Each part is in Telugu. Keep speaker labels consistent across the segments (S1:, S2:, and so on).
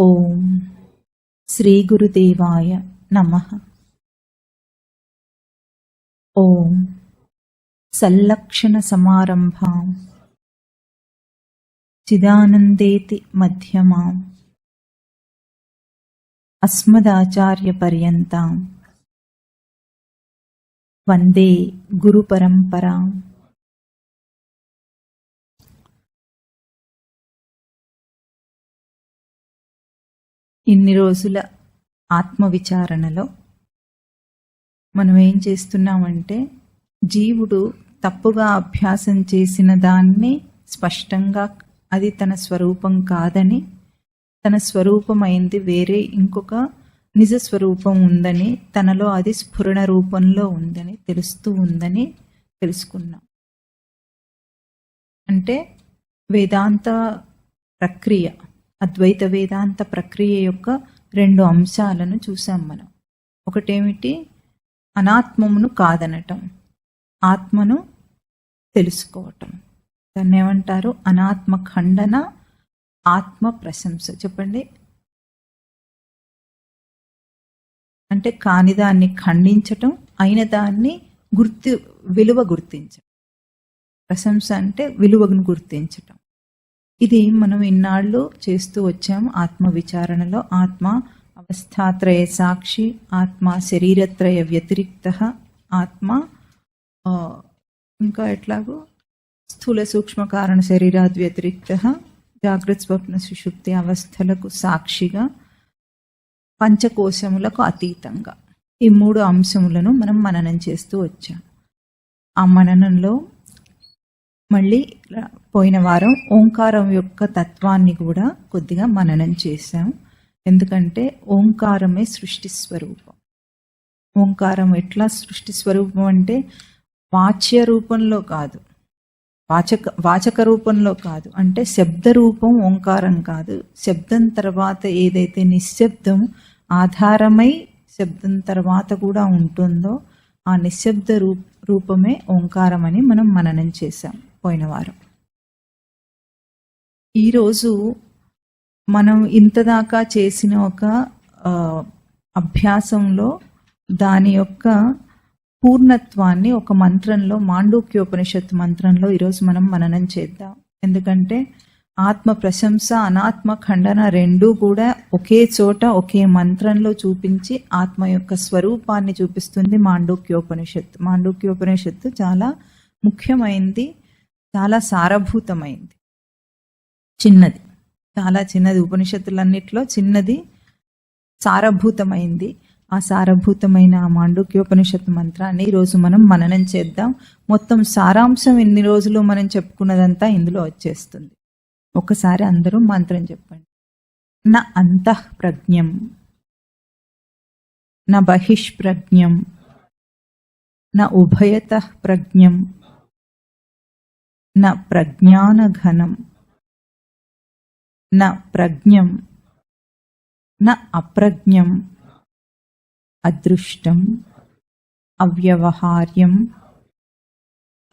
S1: ఓం శ్రీ గురుదేవాయ నమః. ఓం సల్లక్షణ సమారంభాం చిదానందేతి మధ్యమాం అస్మదాచార్య పర్యంతాం వందే గురు పరంపరాం. ఇన్ని రోజుల ఆత్మవిచారణలో మనం ఏం చేస్తున్నామంటే, జీవుడు తప్పుగా అభ్యాసం చేసిన దాన్ని స్పష్టంగా అది తన స్వరూపం కాదని, తన స్వరూపమైంది వేరే ఇంకొక నిజ స్వరూపం ఉందని, తనలో అది స్ఫురణ రూపంలో ఉందని తెలుస్తూ ఉందని తెలుసుకున్నాం. అంటే వేదాంత ప్రక్రియ, అద్వైత వేదాంత ప్రక్రియ యొక్క రెండు అంశాలను చూసాం మనం. ఒకటేమిటి? అనాత్మమును కాదనటం, ఆత్మను తెలుసుకోవటం. దాన్ని ఏమంటారు? అనాత్మ ఖండన, ఆత్మ ప్రశంస. చెప్పండి. అంటే కాని దాన్ని ఖండించటం, అయిన దాన్ని విలువ గుర్తించటం. ప్రశంస అంటే విలువను గుర్తించటం. ఇది మనం ఇన్నాళ్ళు చేస్తూ వచ్చాము ఆత్మ విచారణలో. ఆత్మ అవస్థాత్రయ సాక్షి, ఆత్మ శరీరత్రయ వ్యతిరిక్త, ఆత్మ ఇంకా ఎట్లాగో స్థూల సూక్ష్మ కారణ శరీరాద్ వ్యతిరిక్త, జాగ్రత్త స్వప్న సుషుప్తి అవస్థలకు సాక్షిగా, పంచకోశములకు అతీతంగా. ఈ మూడు అంశములను మనం మననం చేస్తూ వచ్చాం. ఆ మననంలో మళ్ళీ పోయిన వారం ఓంకారం యొక్క తత్వాన్ని కూడా కొద్దిగా మననం చేశాం. ఎందుకంటే ఓంకారమే సృష్టి స్వరూపం. ఓంకారం ఎట్లా సృష్టి స్వరూపం అంటే వాచ్య రూపంలో కాదు, వాచక రూపంలో కాదు. అంటే శబ్ద రూపం ఓంకారం కాదు. శబ్దం తర్వాత ఏదైతే నిశ్శబ్దం ఆధారమై శబ్దం తర్వాత కూడా ఉంటుందో ఆ నిశ్శబ్ద రూపమే ఓంకారం అని మనం మననం చేశాం పోయిన వారం. ఈరోజు మనం ఇంతదాకా చేసిన ఒక అభ్యాసంలో దాని యొక్క పూర్ణత్వాన్ని ఒక మంత్రంలో, మాండూక్యోపనిషత్ మంత్రంలో ఈరోజు మనం మననం చేద్దాం. ఎందుకంటే ఆత్మ ప్రశంస, అనాత్మ ఖండన రెండూ కూడా ఒకే చోట ఒకే మంత్రంలో చూపించి ఆత్మ యొక్క స్వరూపాన్ని చూపిస్తుంది మాండూక్యోపనిషత్తు. మాండూక్యోపనిషత్తు చాలా ముఖ్యమైనది, చాలా సారభూతమైంది, చిన్నది, చాలా చిన్నది. ఉపనిషత్తులన్నిట్లో చిన్నది, సారభూతమైంది. ఆ సారభూతమైన ఆ మాండూక్యోపనిషత్తు మంత్రాన్ని ఈరోజు మనం మననం చేద్దాం. మొత్తం సారాంశం ఇన్ని రోజులు మనం చెప్పుకున్నదంతా ఇందులో వచ్చేస్తుంది. ఒకసారి అందరూ మంత్రం చెప్పండి. న అంతః ప్రజ్ఞం, న బహిష్ప్రజ్ఞం, న ఉభయతః ప్రజ్ఞం, న ప్రజ్ఞానఘనం, న ప్రజ్ఞం, న అప్రజ్ఞం, అదృష్టం, అవ్యవహార్యం,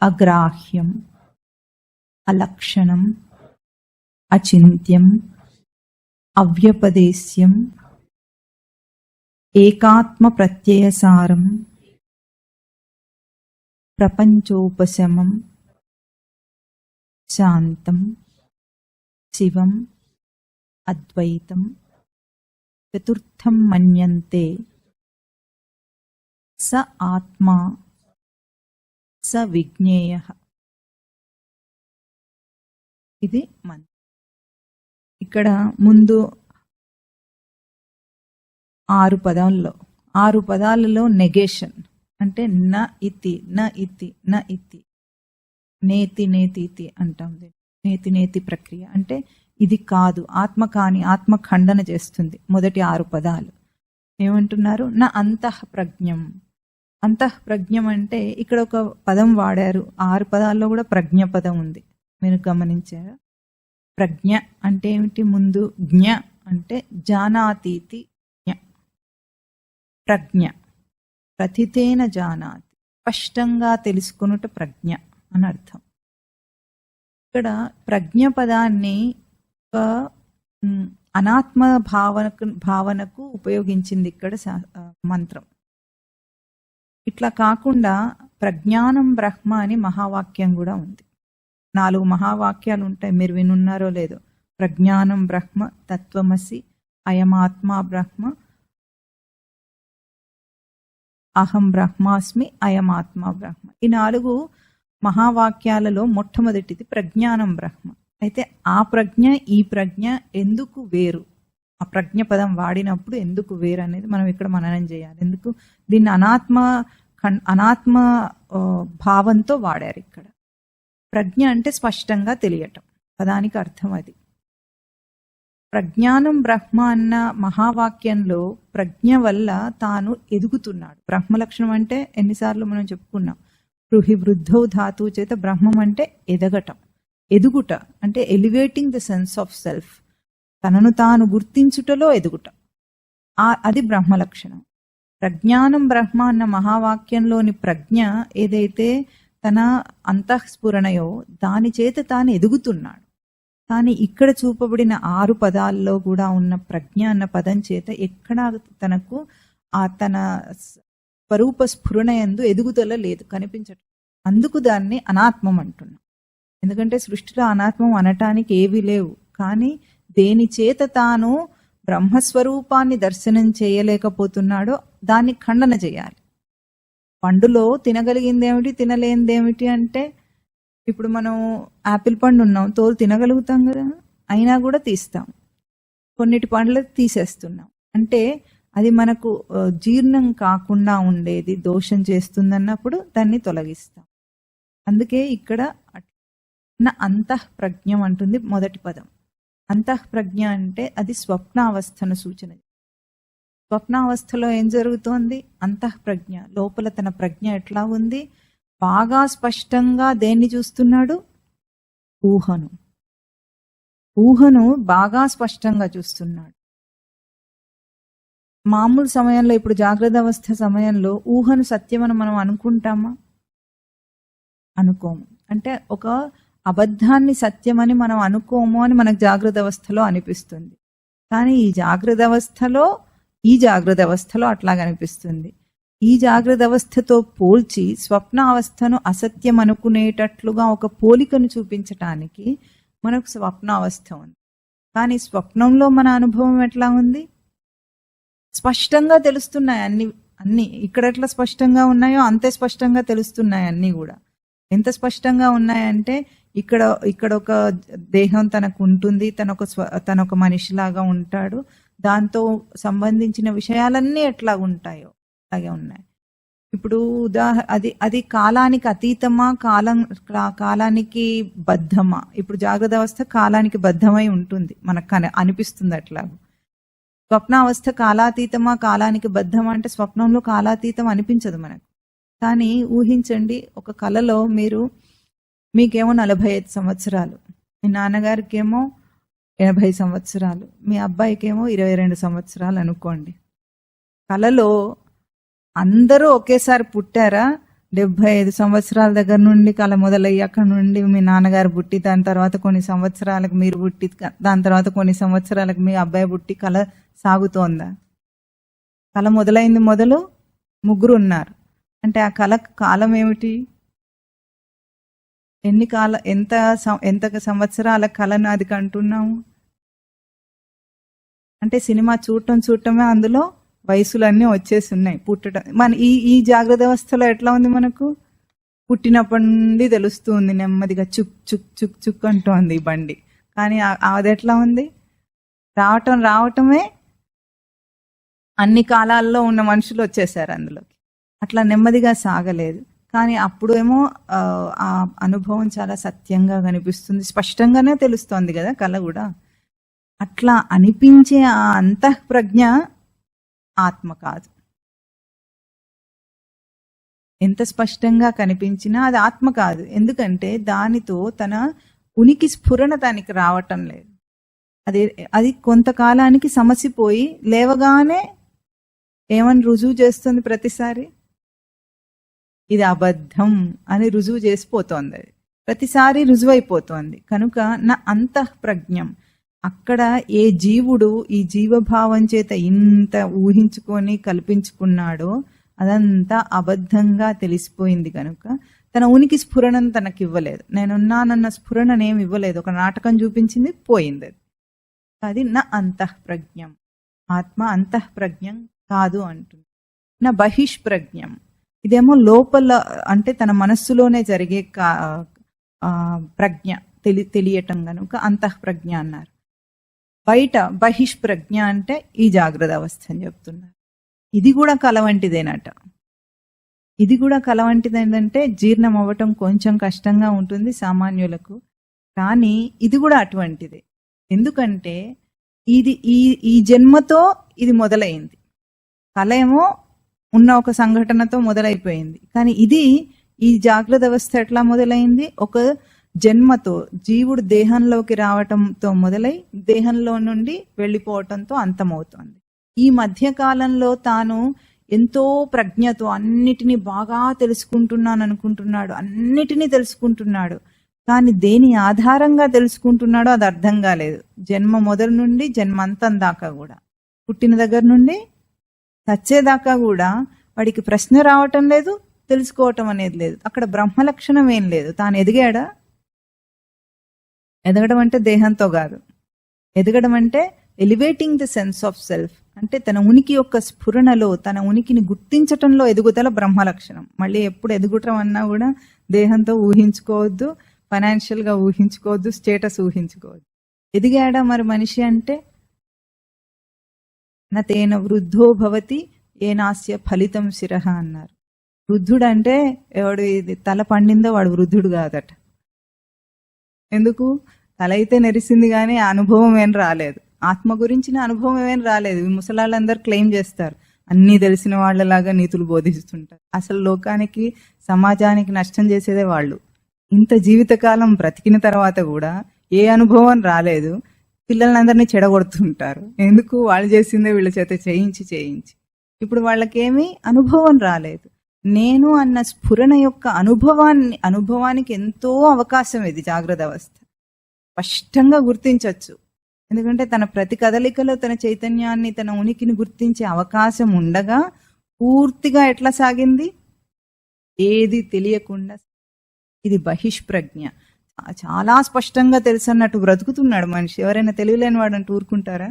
S1: అగ్రాహ్యం, అలక్షణం, అచింత్యం, అవ్యపదేశ్యం, ఏకాత్మ ప్రత్యయసారం, ప్రపంచోపశమం, శాంతం, శివం, అద్వైతం, చతుర్థం మన్యంతే, స ఆత్మా స విజ్ఞేయః. ఇది మంత్రం. ఇక్కడ ముందు 6 పదాలలో నెగేషన్ అంటే న ఇతి, న ఇతి, న ఇతి, నేతి నేతి ఇతి అంటాం. నేతి నేతి ప్రక్రియ అంటే ఇది కాదు, ఆత్మ కాని, ఆత్మ ఖండన చేస్తుంది. మొదటి 6 పదాలు ఏమంటున్నారు? నా అంతః ప్రజ్ఞం. అంతః ప్రజ్ఞం అంటే ఇక్కడ ఒక పదం వాడారు. 6 పదాల్లో కూడా ప్రజ్ఞ పదం ఉంది, మీరు గమనించారా? ప్రజ్ఞ అంటే ఏమిటి? ముందు జ్ఞ అంటే జానాతీతి, జ్ఞ. ప్రజ్ఞ ప్రతితేన జానాతి, స్పష్టంగా తెలుసుకున్నట ప్రజ్ఞ అని అర్థం. ఇక్కడ ప్రజ్ఞ పదాన్ని అనాత్మ భావనకు ఉపయోగించింది ఇక్కడ మంత్రం. ఇట్లా కాకుండా ప్రజ్ఞానం బ్రహ్మ అని మహావాక్యం కూడా ఉంది. 4 మహావాక్యాలు ఉంటాయి, మీరు వినున్నారో లేదో. ప్రజ్ఞానం బ్రహ్మ, తత్వమసి, అయమాత్మా బ్రహ్మ, అహం బ్రహ్మాస్మి, అయమాత్మా బ్రహ్మ. ఈ 4 మహావాక్యాలలో మొట్టమొదటిది ప్రజ్ఞానం బ్రహ్మ. అయితే ఆ ప్రజ్ఞ ఈ ప్రజ్ఞ ఎందుకు వేరు, ఆ ప్రజ్ఞ పదం వాడినప్పుడు ఎందుకు వేరు అనేది మనం ఇక్కడ మననం చేయాలి. ఎందుకు దీన్ని అనాత్మ భావంతో వాడారు ఇక్కడ. ప్రజ్ఞ అంటే స్పష్టంగా తెలియటం, పదానికి అర్థం అది. ప్రజ్ఞానం బ్రహ్మ అన్న మహావాక్యంలో ప్రజ్ఞ వల్ల తాను ఎదుగుతున్నాడు. బ్రహ్మ లక్షణం అంటే ఎన్నిసార్లు మనం చెప్పుకున్నాం, పృహి వృద్ధౌ ధాతువు చేత బ్రహ్మం అంటే ఎదగటం, ఎదుగుట అంటే elevating the sense of self, తనను తాను గుర్తించుటలో ఎదుగుట, అది బ్రహ్మ లక్షణం. ప్రజ్ఞానం బ్రహ్మ అన్న మహావాక్యంలోని ప్రజ్ఞ ఏదైతే తన అంతఃస్ఫురణయో దాని చేత తాను ఎదుగుతున్నాడు. కానీ ఇక్కడ చూపబడిన 6 పదాల్లో కూడా ఉన్న ప్రజ్ఞ అన్న పదం చేత ఎక్కడా తనకు తన స్వరూప స్ఫురణయందు ఎదుగుదల లేదు, కనిపించటం. అందుకు దాన్ని అనాత్మం అంటున్నాం. ఎందుకంటే సృష్టిలో అనాత్మం అనటానికి ఏవీ లేవు. కానీ దేని చేత తాను బ్రహ్మస్వరూపాన్ని దర్శనం చేయలేకపోతున్నాడో దాన్ని ఖండన చేయాలి. పండులో తినగలిగిందేమిటి తినలేనిదేమిటి అంటే, ఇప్పుడు మనం యాపిల్ పండు ఉన్నాం, తోలు తినగలుగుతాం కదా, అయినా కూడా తీస్తాం. కొన్నిటి పండ్లు తీసేస్తున్నాం అంటే అది మనకు జీర్ణం కాకుండా ఉండేది దోషం చేస్తుందన్నప్పుడు దాన్ని తొలగిస్తాం. అందుకే ఇక్కడ అంతఃప్రజ్ఞం అంటుంది మొదటి పదం. అంతఃప్రజ్ఞ అంటే అది స్వప్నావస్థను సూచన. స్వప్నావస్థలో ఏం జరుగుతోంది? అంతఃప్రజ్ఞ లోపల తన ప్రజ్ఞ ఎట్లా ఉంది? బాగా స్పష్టంగా దేన్ని చూస్తున్నాడు? ఊహను బాగా స్పష్టంగా చూస్తున్నాడు. మామూలు సమయంలో, ఇప్పుడు జాగ్రత్త అవస్థ సమయంలో ఊహను సత్యమని మనం అనుకుంటామా? అనుకోము. అంటే ఒక అబద్ధాన్ని సత్యమని మనం అనుకోము అని మనకు జాగ్రత్త అవస్థలో అనిపిస్తుంది. కానీ ఈ జాగ్రత్త అవస్థలో అట్లాగా అనిపిస్తుంది. ఈ జాగ్రత్త అవస్థతో పోల్చి స్వప్న అవస్థను అసత్యం అనుకునేటట్లుగా ఒక పోలికను చూపించటానికి మనకు స్వప్నావస్థ ఉంది. కానీ స్వప్నంలో మన అనుభవం ఎట్లా ఉంది? స్పష్టంగా తెలుస్తున్నాయి అన్ని ఇక్కడ ఎట్లా స్పష్టంగా ఉన్నాయో అంతే స్పష్టంగా తెలుస్తున్నాయి అన్ని కూడా. ఎంత స్పష్టంగా ఉన్నాయంటే ఇక్కడ ఒక దేహం తనకు ఉంటుంది, తన ఒక మనిషిలాగా ఉంటాడు, దాంతో సంబంధించిన విషయాలన్నీ ఎట్లా ఉంటాయో అలాగే ఉన్నాయి. ఇప్పుడు అది కాలానికి అతీతమా, కాలానికి బద్ధమా? ఇప్పుడు జాగ్రత్త అవస్థ కాలానికి బద్ధమై ఉంటుంది, మనకు అనిపిస్తుంది అట్లా. స్వప్నావస్థ కాలాతీతమా, కాలానికి బద్ధమా అంటే స్వప్నంలో కాలాతీతం అనిపించదు మనకు. కానీ ఊహించండి, ఒక కలలో మీకేమో 45 సంవత్సరాలు, మీ నాన్నగారికేమో 80 సంవత్సరాలు, మీ అబ్బాయికేమో 22 సంవత్సరాలు అనుకోండి. కలలో అందరూ ఒకేసారి పుట్టారా? 75 సంవత్సరాల దగ్గర నుండి కళ మొదలయ్యి అక్కడ నుండి మీ నాన్నగారు పుట్టి, దాని తర్వాత కొన్ని సంవత్సరాలకు మీరు పుట్టి, దాని తర్వాత కొన్ని సంవత్సరాలకు మీ అబ్బాయి పుట్టి కళ సాగుతోందా? కళ మొదలైంది, ముగ్గురు ఉన్నారు అంటే ఆ కాలం ఏమిటి? ఎంత సంవత్సరాల కళను అది కంటున్నాము అంటే సినిమా చూడటమే అందులో వయసులన్నీ వచ్చేసి ఉన్నాయి. పుట్టడం మన ఈ జాగ్రత్త అవస్థలో ఎట్లా ఉంది? మనకు పుట్టినప్పటి నుండి తెలుస్తుంది, నెమ్మదిగా చుక్ చుక్ చుక్ చుక్ అంటోంది ఈ బండి. కానీ అది ఎట్లా ఉంది? రావటమే అన్ని కాలాల్లో ఉన్న మనుషులు వచ్చేసారు అందులోకి. అట్లా నెమ్మదిగా సాగలేదు. కానీ అప్పుడు ఏమో ఆ అనుభవం చాలా సత్యంగా కనిపిస్తుంది, స్పష్టంగానే తెలుస్తోంది కదా కళ కూడా. అట్లా అనిపించే ఆ అంతఃప్రజ్ఞ ఆత్మ కాదు. ఎంత స్పష్టంగా కనిపించినా అది ఆత్మ కాదు. ఎందుకంటే దానితో తన ఉనికి స్ఫురణ దానికి రావటం లేదు. అది కొంతకాలానికి సమసిపోయి లేవగానే ఏమని రుజువు చేస్తుంది? ప్రతిసారి ఇది అబద్ధం అని రుజువు చేసిపోతోంది. అది ప్రతిసారి రుజువైపోతోంది. కనుక నా అంతఃప్రజ్ఞం, అక్కడ ఏ జీవుడు ఈ జీవభావం చేత ఇంత ఊహించుకొని కల్పించుకున్నాడో అదంతా అబద్ధంగా తెలిసిపోయింది కనుక తన ఉనికి స్ఫురణను తనకి ఇవ్వలేదు. నేనున్నానన్న స్ఫురణనేమి ఇవ్వలేదు. ఒక నాటకం చూపించింది, పోయింది. అది నా అంతఃప్రజ్ఞం. ఆత్మ అంతఃప్రజ్ఞం కాదు అంటుంది. నా బహిష్ప్రజ్ఞం, ఇదేమో లోపల అంటే తన మనస్సులోనే జరిగే ప్రజ్ఞ తెలియటం కనుక అంతఃప్రజ్ఞ అన్నారు. బయట బహిష్ప్రజ్ఞ అంటే ఈ జాగ్రత్త అవస్థ అని చెప్తున్నారు. ఇది కూడా కల వంటిదేనట. ఇది కూడా కల వంటిదేంటంటే జీర్ణం అవ్వటం కొంచెం కష్టంగా ఉంటుంది సామాన్యులకు, కానీ ఇది కూడా అటువంటిదే. ఎందుకంటే ఇది ఈ జన్మతో ఇది మొదలైంది. కల ఏమో ఉన్న ఒక సంఘటనతో మొదలైపోయింది, కానీ ఇది ఈ జాగ్రత్త అవస్థ ఎట్లా మొదలైంది? ఒక జన్మతో, జీవుడు దేహంలోకి రావటంతో మొదలై దేహంలో నుండి వెళ్ళిపోవటంతో అంతమవుతోంది. ఈ మధ్యకాలంలో తాను ఎంతో ప్రజ్ఞతో అన్నిటినీ బాగా తెలుసుకుంటున్నాను అనుకుంటున్నాడు, అన్నిటినీ తెలుసుకుంటున్నాడు. కానీ దేని ఆధారంగా తెలుసుకుంటున్నాడో అది అర్థం కాలేదు. జన్మ మొదలు నుండి జన్మాంతం దాకా కూడా, పుట్టిన దగ్గర నుండి చచ్చేదాకా కూడా వాడికి ప్రశ్న రావటం లేదు, తెలుసుకోవటం అనేది లేదు. అక్కడ బ్రహ్మ లక్షణం ఏం లేదు. తాను ఎదిగాడా? ఎదగడం అంటే దేహంతో కాదు. ఎదగడం అంటే elevating the sense of self, అంటే తన ఉనికి యొక్క స్ఫురణలో, తన ఉనికిని గుర్తించటంలో ఎదుగుదల బ్రహ్మ లక్షణం. మళ్ళీ ఎప్పుడు ఎదుగుటం అన్నా కూడా దేహంతో ఊహించుకోవద్దు, ఫైనాన్షియల్గా ఊహించుకోవద్దు, స్టేటస్ ఊహించుకోవద్దు. ఎదిగాడా మరి మనిషి అంటే? నతేన వృద్ధో భవతి ఏనాస్య ఫలితం శిరః అన్నారు. వృద్ధుడు అంటే ఎవడు ఇది తల పండిందో వాడు వృద్ధుడు కాదట. ఎందుకు? తల అయితే నెరిసింది కానీ అనుభవం ఏం రాలేదు, ఆత్మ గురించిన అనుభవం ఏం రాలేదు. ముసలాళ్ళందరూ క్లెయిమ్ చేస్తారు, అన్నీ తెలిసిన వాళ్ళలాగా నీతులు బోధిస్తుంటారు. అసలు లోకానికి సమాజానికి నష్టం చేసేదే వాళ్ళు. ఇంత జీవితకాలం బ్రతికిన తర్వాత కూడా ఏ అనుభవం రాలేదు, పిల్లలందరినీ చెడగొడుతుంటారు. ఎందుకు? వాళ్ళు చేసిందే వీళ్ళ చేత చేయించి ఇప్పుడు వాళ్ళకేమీ అనుభవం రాలేదు. నేను అన్న స్ఫురణ యొక్క అనుభవానికి ఎంతో అవకాశం ఇది జాగ్రత్త అవస్థ. స్పష్టంగా గుర్తించవచ్చు. ఎందుకంటే తన ప్రతి కదలికలో తన చైతన్యాన్ని, తన ఉనికిని గుర్తించే అవకాశం ఉండగా పూర్తిగా ఎట్లా సాగింది? ఏది తెలియకుండా. ఇది బహిష్ప్రజ్ఞ. చాలా స్పష్టంగా తెలుసు అన్నట్టు బ్రతుకుతున్నాడు మనిషి. ఎవరైనా తెలియలేని వాడంటూ ఊరుకుంటారా?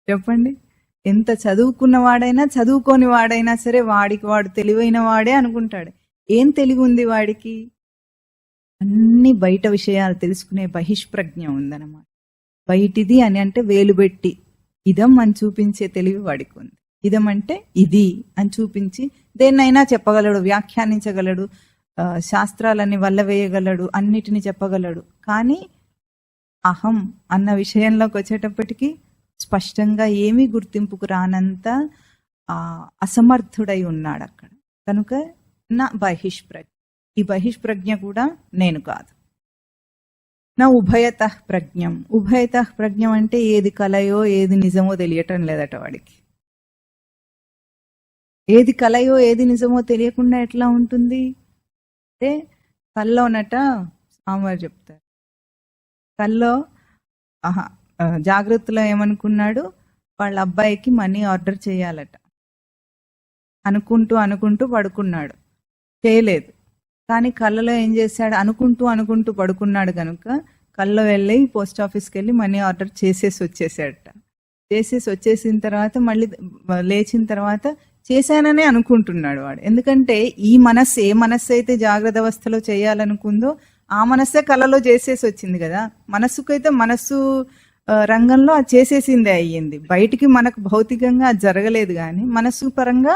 S1: చెప్పండి. ఎంత చదువుకున్న వాడైనా చదువుకోని వాడైనా సరే వాడికి వాడు తెలివైన వాడే అనుకుంటాడు. ఏం తెలివి ఉంది వాడికి? అన్ని బయట విషయాలు తెలుసుకునే బహిష్ప్రజ్ఞ ఉందన్నమాట. బయటిది అని అంటే వేలు పెట్టి ఇదం అని చూపించే తెలివి వాడికి ఉంది. ఇదం అంటే ఇది అని చూపించి దేన్నైనా చెప్పగలడు, వ్యాఖ్యానించగలడు, శాస్త్రాలన్నీ వల్లవేయగలడు, అన్నిటినీ చెప్పగలడు. కానీ అహం అన్న విషయంలోకి వచ్చేటప్పటికి స్పష్టంగా ఏమీ గుర్తింపుకు రానంత అసమర్థుడై ఉన్నాడు అక్కడ. కనుక నా బహిష్ప్రజ్ఞ. ఈ బహిష్ప్రజ్ఞ కూడా నేను కాదు. నా ఉభయతః ప్రజ్ఞం. ఉభయతః ప్రజ్ఞం అంటే ఏది కలయో ఏది నిజమో తెలియటం లేదట వాడికి. ఏది కలయో ఏది నిజమో తెలియకుండా ఎట్లా ఉంటుంది అంటే, కల్లోనట స్వామివారు చెప్తారు, కల్లో జాగ్రత్తలో ఏమనుకున్నాడు, వాళ్ళ అబ్బాయికి మనీ ఆర్డర్ చేయాలట. అనుకుంటూ పడుకున్నాడు, చేయలేదు. కానీ కళ్ళలో ఏం చేశాడు? అనుకుంటూ పడుకున్నాడు కనుక కళ్ళలో వెళ్ళి పోస్ట్ ఆఫీస్కి వెళ్ళి మనీ ఆర్డర్ చేసేసి వచ్చేసాడట. చేసేసి వచ్చేసిన తర్వాత మళ్ళీ లేచిన తర్వాత చేశాననే అనుకుంటున్నాడు వాడు. ఎందుకంటే ఈ మనస్సు, ఏ మనస్సు అయితే జాగ్రత్త అవస్థలో చేయాలనుకుందో ఆ మనస్సే కళలో చేసేసి వచ్చింది కదా. మనస్సుకైతే మనస్సు రంగంలో అది చేసేసిందే అయ్యింది. బయటికి మనకు భౌతికంగా అది జరగలేదు, కానీ మనస్సు పరంగా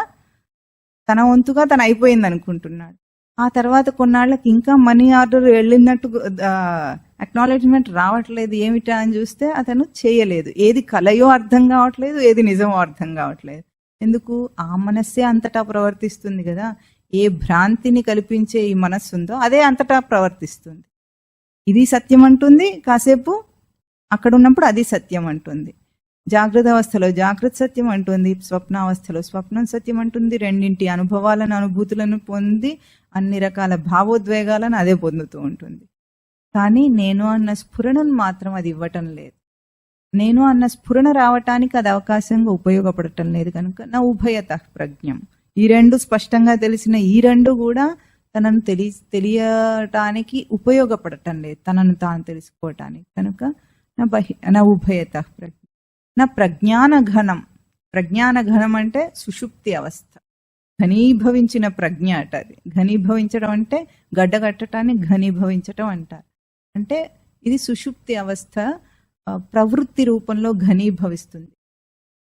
S1: తన వంతుగా తను అయిపోయింది అనుకుంటున్నాడు. ఆ తర్వాత కొన్నాళ్ళకి ఇంకా మనీ ఆర్డర్ వెళ్ళినట్టు అక్నాలెడ్జ్మెంట్ రావట్లేదు. ఏమిటా అని చూస్తే అతను చేయలేదు. ఏది కలయో అర్థం కావట్లేదు, ఏది నిజమో అర్థం కావట్లేదు. ఎందుకు? ఆ మనస్సే అంతటా ప్రవర్తిస్తుంది కదా. ఏ భ్రాంతిని కల్పించే ఈ మనస్సు ఉందో అదే అంతటా ప్రవర్తిస్తుంది. ఇది సత్యం అంటుంది, కాసేపు అక్కడ ఉన్నప్పుడు అది సత్యం అంటుంది. జాగ్రత్త అవస్థలో జాగ్రత్త సత్యం అంటుంది, స్వప్నావస్థలో స్వప్నం సత్యం అంటుంది. రెండింటి అనుభవాలను, అనుభూతులను పొంది అన్ని రకాల భావోద్వేగాలను అదే పొందుతూ ఉంటుంది. కానీ నేను అన్న స్ఫురణను మాత్రం అది ఇవ్వటం లేదు. నేను అన్న స్ఫురణ రావటానికి అది అవకాశంగా ఉపయోగపడటం లేదు కనుక నా ఉభయత ప్రజ్ఞం. ఈ రెండు స్పష్టంగా తెలిసిన ఈ రెండు కూడా తనను తెలియటానికి ఉపయోగపడటం లేదు, తనను తాను తెలుసుకోవటానికి. కనుక నా ఉభయత ప్రజ్ఞ. నా ప్రజ్ఞాన ఘనం. ప్రజ్ఞాన ఘనం అంటే సుషుప్తి అవస్థ, ఘనీభవించిన ప్రజ్ఞ అట. అది ఘనీభవించడం అంటే గడ్డగట్టడాన్ని ఘనీభవించటం అంటారు. అంటే ఇది సుషుప్తి అవస్థ ప్రవృత్తి రూపంలో ఘనీభవిస్తుంది.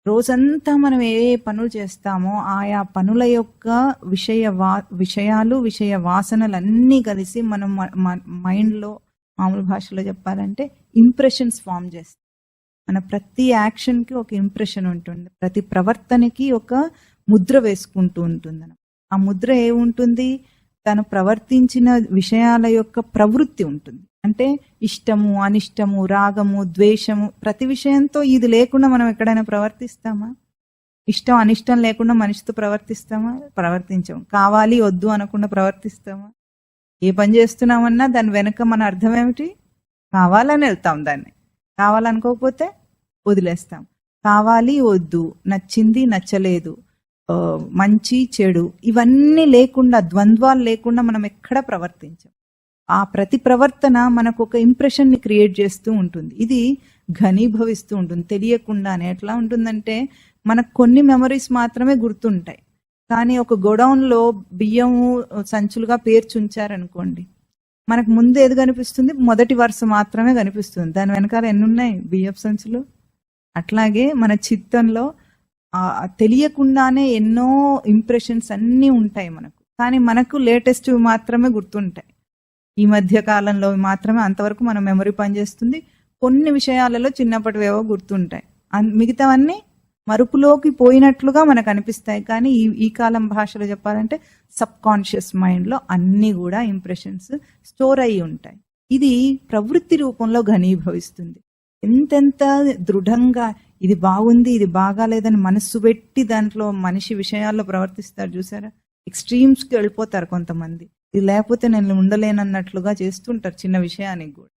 S1: రోజంతా మనం ఏ పనులు చేస్తామో ఆయా పనుల యొక్క విషయాలు విషయ వాసనలన్నీ కలిసి మనం మైండ్లో, మామూలు భాషలో చెప్పాలంటే ఇంప్రెషన్స్ ఫామ్ చేస్తాం. మన ప్రతి యాక్షన్కి ఒక ఇంప్రెషన్ ఉంటుంది, ప్రతి ప్రవర్తనకి ఒక ముద్ర వేసుకుంటూ ఉంటుంది. ఆ ముద్ర ఏముంటుంది? తను ప్రవర్తించిన విషయాల యొక్క ప్రవృత్తి ఉంటుంది. అంటే ఇష్టము, అనిష్టము, రాగము, ద్వేషము, ప్రతి విషయంతో ఇది లేకుండా మనం ఎక్కడైనా ప్రవర్తిస్తామా? ఇష్టం అనిష్టం లేకుండా మనిషితో ప్రవర్తిస్తామా? ప్రవర్తించము. కావాలి వద్దు అనకుండా ప్రవర్తిస్తామా? ఏ పని చేస్తున్నామన్నా దాని వెనుక మన అర్థం ఏమిటి? కావాలని వెళ్తాం, దాన్ని కావాలనుకోకపోతే వదిలేస్తాం. కావాలి వద్దు, నచ్చింది నచ్చలేదు, మంచి చెడు, ఇవన్నీ లేకుండా, ద్వంద్వాలు లేకుండా మనం ఎక్కడ ప్రవర్తించాం. ఆ ప్రతి ప్రవర్తన మనకు ఒక ఇంప్రెషన్ని క్రియేట్ చేస్తూ ఉంటుంది. ఇది ఘనీభవిస్తూ ఉంటుంది తెలియకుండానే. ఎట్లా ఉంటుందంటే మనకు కొన్ని మెమరీస్ మాత్రమే గుర్తుంటాయి. కానీ ఒక గోడౌన్లో బియ్యము సంచులుగా పేర్చుంచారనుకోండి, మనకు ముందు ఏది కనిపిస్తుంది? మొదటి వరుస మాత్రమే కనిపిస్తుంది. దాని వెనకాల ఎన్ని ఉన్నాయి బియ్యపు సంచులు? అట్లాగే మన చిత్తంలో తెలియకుండానే ఎన్నో ఇంప్రెషన్స్ అన్నీ ఉంటాయి మనకు. కానీ మనకు లేటెస్ట్ మాత్రమే గుర్తుంటాయి. ఈ మధ్య కాలంలో మాత్రమే అంతవరకు మన మెమరీ పనిచేస్తుంది. కొన్ని విషయాలలో చిన్నప్పటివేవో గుర్తుంటాయి, మిగతావన్నీ మరుపులోకి పోయినట్లుగా మనకు అనిపిస్తాయి. కానీ ఈ కాలం భాషలో చెప్పాలంటే సబ్ కాన్షియస్ మైండ్లో అన్నీ కూడా ఇంప్రెషన్స్ స్టోర్ అయ్యి ఉంటాయి. ఇది ప్రవృత్తి రూపంలో ఘనీభవిస్తుంది. ఎంతెంత దృఢంగా ఇది బాగుంది, ఇది బాగాలేదని మనస్సు పెట్టి దాంట్లో మనిషి విషయాల్లో ప్రవర్తిస్తారు చూసారా? ఎక్స్ట్రీమ్స్కి వెళ్ళిపోతారు కొంతమంది. ఇది లేకపోతే నేను ఉండలేనన్నట్లుగా చేస్తుంటారు చిన్న విషయానికి కూడా.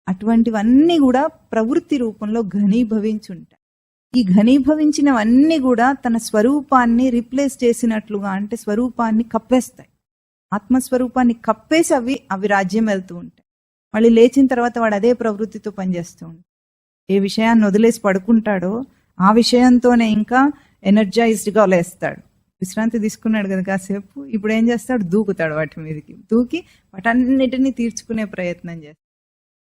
S1: అటువంటివన్నీ కూడా ప్రవృత్తి రూపంలో ఘనీభవించుంటాయి. ఈ ఘనీభవించినవన్నీ కూడా తన స్వరూపాన్ని రిప్లేస్ చేసినట్లుగా, అంటే స్వరూపాన్ని కప్పేస్తాయి. ఆత్మస్వరూపాన్ని కప్పేసి అవి రాజ్యం వెళ్తూ ఉంటాయి. మళ్ళీ లేచిన తర్వాత వాడు అదే ప్రవృత్తితో పనిచేస్తూ ఉంటాడు. ఏ విషయాన్ని వదిలేసి పడుకుంటాడో ఆ విషయంతోనే ఇంకా ఎనర్జైజ్డ్గా లేస్తాడు. విశ్రాంతి తీసుకున్నాడు కదా కాసేపు, ఇప్పుడు ఏం చేస్తాడు? దూకుతాడు వాటి మీదకి. దూకి వాటన్నిటినీ తీర్చుకునే ప్రయత్నం చేస్తాడు.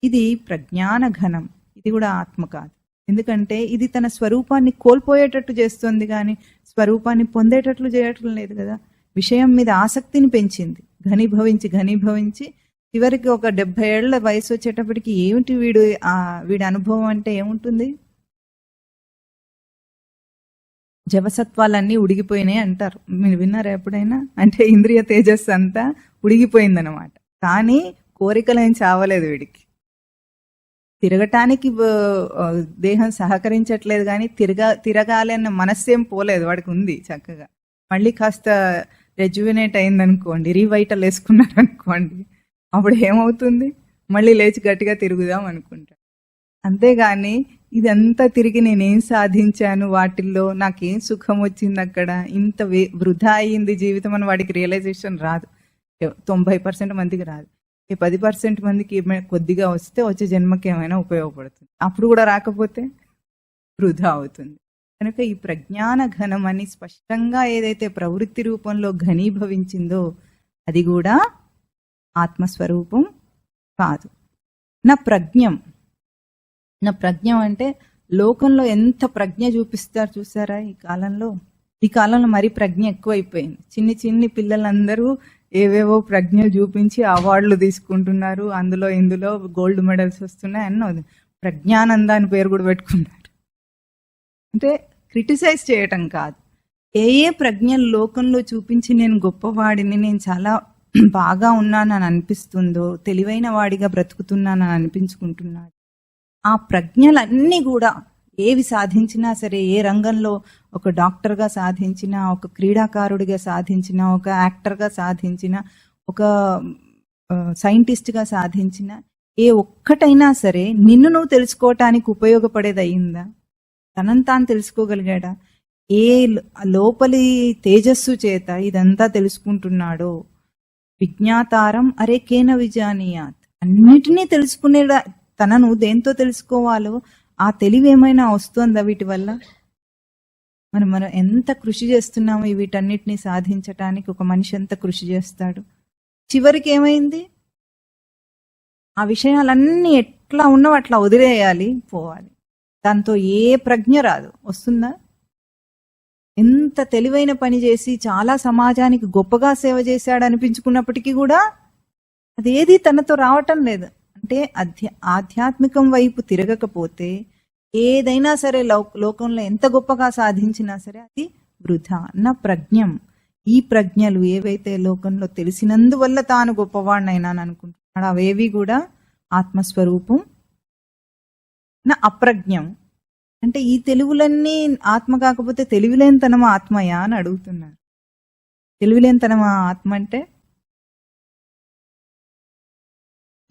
S1: ఇది ప్రజ్ఞాన ఘనం. ఇది కూడా ఆత్మ కాదు. ఎందుకంటే ఇది తన స్వరూపాన్ని కోల్పోయేటట్టు చేస్తుంది, కానీ స్వరూపాన్ని పొందేటట్లు చేయటం లేదు కదా. విషయం మీద ఆసక్తిని పెంచింది, ఘనీభవించి చివరికి ఒక 70 ఏళ్ల వయసు వచ్చేటప్పటికి ఏమిటి వీడి అనుభవం అంటే ఏముంటుంది? జవసత్వాలన్నీ ఉడిగిపోయినాయి అంటారు. మీరు విన్నారా ఎప్పుడైనా? అంటే ఇంద్రియ తేజస్సు అంతా ఉడిగిపోయిందనమాట. కానీ కోరికలు ఏం చావలేదు వీడికి. తిరగటానికి దేహం సహకరించట్లేదు, కానీ తిరగాలి అన్న మనస్సేం పోలేదు, వాడికి ఉంది చక్కగా. మళ్ళీ కాస్త రెజ్యువినేట్ అయిందనుకోండి, రీవైటల్ వేసుకున్నాడు అనుకోండి, అప్పుడు ఏమవుతుంది? మళ్ళీ లేచి గట్టిగా తిరుగుదాం అనుకుంటా. అంతేగాని ఇదంతా తిరిగి నేనేం సాధించాను, వాటిల్లో నాకేం సుఖం వచ్చింది, అక్కడ ఇంత వృధా అయ్యింది జీవితం అని వాడికి రియలైజేషన్ రాదు. 90% మందికి రాదు. ఈ 10% మందికి కొద్దిగా వచ్చే జన్మకి ఏమైనా ఉపయోగపడుతుంది. అప్పుడు కూడా రాకపోతే వృధా అవుతుంది. కనుక ఈ ప్రజ్ఞాన ఘనం అని స్పష్టంగా ఏదైతే ప్రవృత్తి రూపంలో ఘనీభవించిందో అది కూడా ఆత్మస్వరూపం కాదు. నా ప్రజ్ఞం అంటే లోకంలో ఎంత ప్రజ్ఞ చూపిస్తారు చూసారా ఈ కాలంలో మరీ ప్రజ్ఞ ఎక్కువైపోయింది. చిన్ని పిల్లలందరూ ఏవేవో ప్రజ్ఞ చూపించి అవార్డులు తీసుకుంటున్నారు, ఇందులో గోల్డ్ మెడల్స్ వస్తున్నాయి, అన్నో ప్రజ్ఞానంద అని పేరు కూడా పెట్టుకున్నారు. అంటే క్రిటిసైజ్ చేయటం కాదు, ఏ ప్రజ్ఞ లోకంలో చూపించి నేను గొప్పవాడిని, నేను చాలా బాగా ఉన్నానని అనిపిస్తుందో, తెలివైన వాడిగా బ్రతుకుతున్నానని అనిపించుకుంటున్నాడు, ఆ ప్రజ్ఞలన్నీ కూడా ఏవి సాధించినా సరే, ఏ రంగంలో ఒక డాక్టర్గా సాధించినా, ఒక క్రీడాకారుడిగా సాధించినా, ఒక యాక్టర్గా సాధించినా, ఒక సైంటిస్ట్గా సాధించినా, ఏ ఒక్కటైనా సరే నిన్ను నువ్వు తెలుసుకోవటానికి ఉపయోగపడేది అయిందా? తనను తాను తెలుసుకోగలిగాడా? ఏ లోపలి తేజస్సు చేత ఇదంతా తెలుసుకుంటున్నాడో? విజ్ఞాతారం అరే కేన విజానీయాత్, అన్నిటినీ తెలుసుకునే తనను దేంతో తెలుసుకోవాలో ఆ తెలివి ఏమైనా వస్తుందా వీటి వల్ల? మనం ఎంత కృషి చేస్తున్నామో వీటన్నిటిని సాధించటానికి. ఒక మనిషి ఎంత కృషి చేస్తాడు, చివరికి ఏమైంది? ఆ విషయాలన్నీ ఎట్లా ఉన్నావు అట్లా వదిలేయాలి, పోవాలి. దాంతో ఏ ప్రజ్ఞ రాదు. వస్తుందా? ఎంత తెలివైన పని చేసి చాలా సమాజానికి గొప్పగా సేవ చేశాడు అనిపించుకున్నప్పటికీ కూడా అదేది తనతో రావటం లేదు. అంటే ఆధ్యాత్మికం వైపు తిరగకపోతే ఏదైనా సరే లోకంలో ఎంత గొప్పగా సాధించినా సరే అది వృధా. నా ప్రజ్ఞం. ఈ ప్రజ్ఞలు ఏవైతే లోకంలో తెలిసినందువల్ల తాను గొప్పవాడినైనా అనుకుంటున్నాడు, అవేవి కూడా ఆత్మస్వరూపం నా అప్రజ్ఞం. అంటే ఈ తెలుగులన్నీ ఆత్మ కాకపోతే తెలివిలేనితనమా ఆత్మయా అని అడుగుతున్నారు. తెలివిలేనితనమా ఆత్మ అంటే?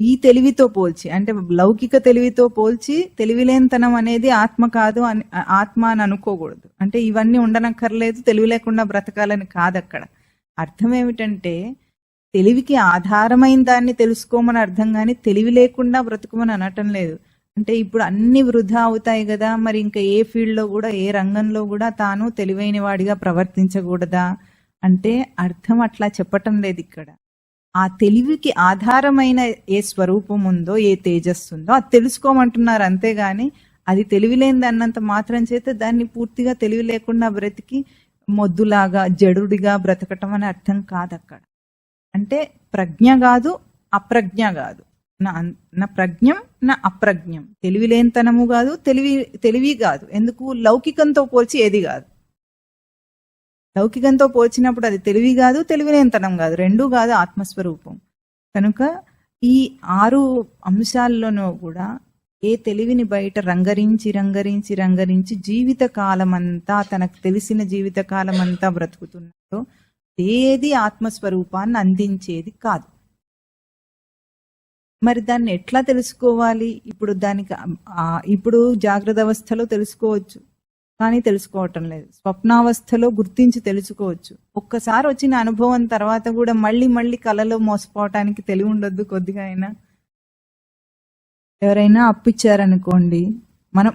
S1: ఈ తెలివితో పోల్చి, అంటే లౌకిక తెలివితో పోల్చి తెలివిలేనితనం అనేది ఆత్మ కాదు అని, ఆత్మ అని అనుకోకూడదు. అంటే ఇవన్నీ ఉండనక్కర్లేదు, తెలివి లేకుండా బ్రతకాలని కాదు. అక్కడ అర్థం ఏమిటంటే తెలివికి ఆధారమైన దాన్ని తెలుసుకోమని అర్థం, కానీ తెలివి లేకుండా బ్రతుకమని అనటం లేదు. అంటే ఇప్పుడు అన్ని వృధా అవుతాయి కదా, మరి ఇంకా ఏ ఫీల్డ్లో కూడా ఏ రంగంలో కూడా తాను తెలివైన వాడిగా ప్రవర్తించకూడదా అంటే అర్థం అట్లా చెప్పటం లేదు ఇక్కడ. ఆ తెలివికి ఆధారమైన ఏ స్వరూపం ఉందో, ఏ తేజస్సు ఉందో అది తెలుసుకోమంటున్నారు. అంతేగాని అది తెలివిలేనిది అన్నంత మాత్రం చేత దాన్ని పూర్తిగా తెలివి లేకుండా బ్రతికి మొద్దులాగా జడుడిగా బ్రతకటం అని అర్థం కాదు అక్కడ. అంటే ప్రజ్ఞ కాదు, అప్రజ్ఞ కాదు. నా ప్రజ్ఞం నా అప్రజ్ఞం. తెలివిలేనితనము కాదు, తెలివి కాదు. ఎందుకు? లౌకికంతో పోల్చి ఏది కాదు. లౌకికంతో పోల్చినప్పుడు అది తెలివి కాదు, తెలివిలేనితనం కాదు, రెండూ కాదు ఆత్మస్వరూపం. కనుక ఈ 6 అంశాల్లోనూ కూడా ఏ తెలివిని బయట రంగరించి రంగరించి రంగరించి జీవిత కాలమంతా, తనకు తెలిసిన జీవిత కాలమంతా బ్రతుకుతున్నాడో ఏది ఆత్మస్వరూపాన్ని అందించేది కాదు. మరి దాన్ని ఎట్లా తెలుసుకోవాలి? ఇప్పుడు జాగ్రత్త అవస్థలో తెలుసుకోవచ్చు, కానీ తెలుసుకోవటం లేదు. స్వప్నావస్థలో గుర్తించి తెలుసుకోవచ్చు. ఒక్కసారి వచ్చిన అనుభవం తర్వాత కూడా మళ్ళీ మళ్ళీ కలలో మోసపోవటానికి తెలివి ఉండొద్దు కొద్దిగా అయినా. ఎవరైనా అప్పిచ్చారనుకోండి,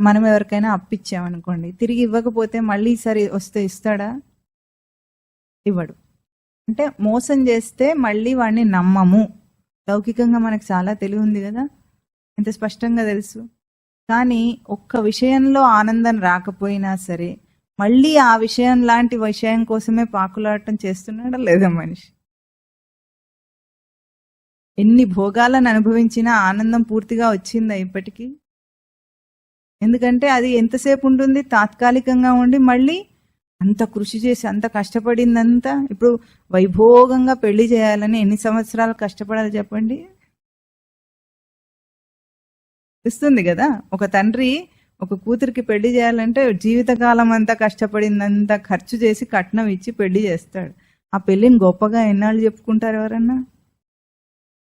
S1: మనం ఎవరికైనా అప్పిచ్చామనుకోండి, తిరిగి ఇవ్వకపోతే మళ్ళీ సరి వస్తే ఇస్తాడా? ఇవ్వడు. అంటే మోసం చేస్తే మళ్ళీ వాడిని నమ్మము. లౌకికంగా మనకు చాలా తెలివి ఉంది కదా, ఎంత స్పష్టంగా తెలుసు. కానీ ఒక్క విషయంలో ఆనందం రాకపోయినా సరే మళ్ళీ ఆ విషయం లాంటి విషయం కోసమే పాకులాడటం చేస్తున్నాడా లేదా మనిషి? ఎన్ని భోగాలను అనుభవించినా ఆనందం పూర్తిగా వచ్చిందా ఇప్పటికీ? ఎందుకంటే అది ఎంతసేపు ఉంటుంది? తాత్కాలికంగా ఉండి మళ్ళీ అంత కృషి చేసి అంత కష్టపడిందంతా ఇప్పుడు వైభోగంగా పెళ్లి చేయాలని ఎన్ని సంవత్సరాలు కష్టపడాలి చెప్పండి? ఇస్తుంది కదా. ఒక తండ్రి ఒక కూతురికి పెళ్లి చేయాలంటే జీవితకాలం అంతా కష్టపడిందంతా ఖర్చు చేసి కట్నం ఇచ్చి పెళ్లి చేస్తాడు. ఆ పెళ్లిని గొప్పగా ఎన్నాళ్ళు చెప్పుకుంటారు ఎవరన్నా?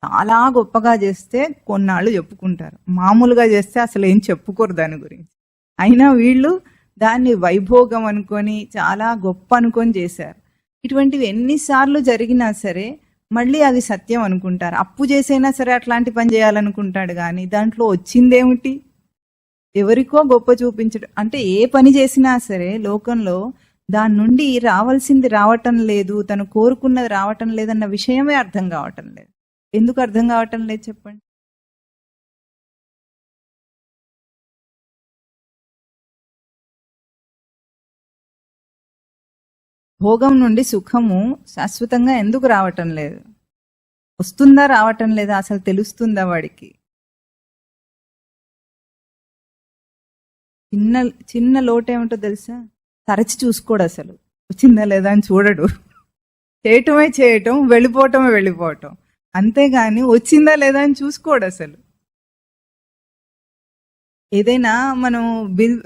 S1: చాలా గొప్పగా చేస్తే కొన్నాళ్ళు చెప్పుకుంటారు, మామూలుగా చేస్తే అసలు ఏం చెప్పుకోరు దాని గురించి. అయినా వీళ్ళు దాన్ని వైభోగం అనుకొని చాలా గొప్ప అనుకొని చేశారు. ఇటువంటివి ఎన్నిసార్లు జరిగినా సరే మళ్ళీ అది సత్యం అనుకుంటారు. అప్పు చేసైనా సరే అట్లాంటి పని చేయాలనుకుంటాడు, కానీ దాంట్లో వచ్చిందేమిటి? ఎవరికో గొప్ప చూపించడం. అంటే ఏ పని చేసినా సరే లోకంలో దాని నుండి రావాల్సింది రావటం లేదు, తను కోరుకున్నది రావటం లేదన్న విషయమే అర్థం కావటం లేదు. ఎందుకు అర్థం కావటం లేదు చెప్పండి? భోగం నుండి సుఖము శాశ్వతంగా ఎందుకు రావటం లేదు? వస్తుందా రావటం లేదా? అసలు తెలుస్తుందా వాడికి? చిన్న లోటు ఏమిటో తెలుసా? తరచి చూసుకోడు, అసలు వచ్చిందా లేదా అని చూడడు. చేయటం, వెళ్ళిపోవటం, అంతేగాని వచ్చిందా లేదా అని చూసుకోడు అసలు. ఏదైనా మనం బిల్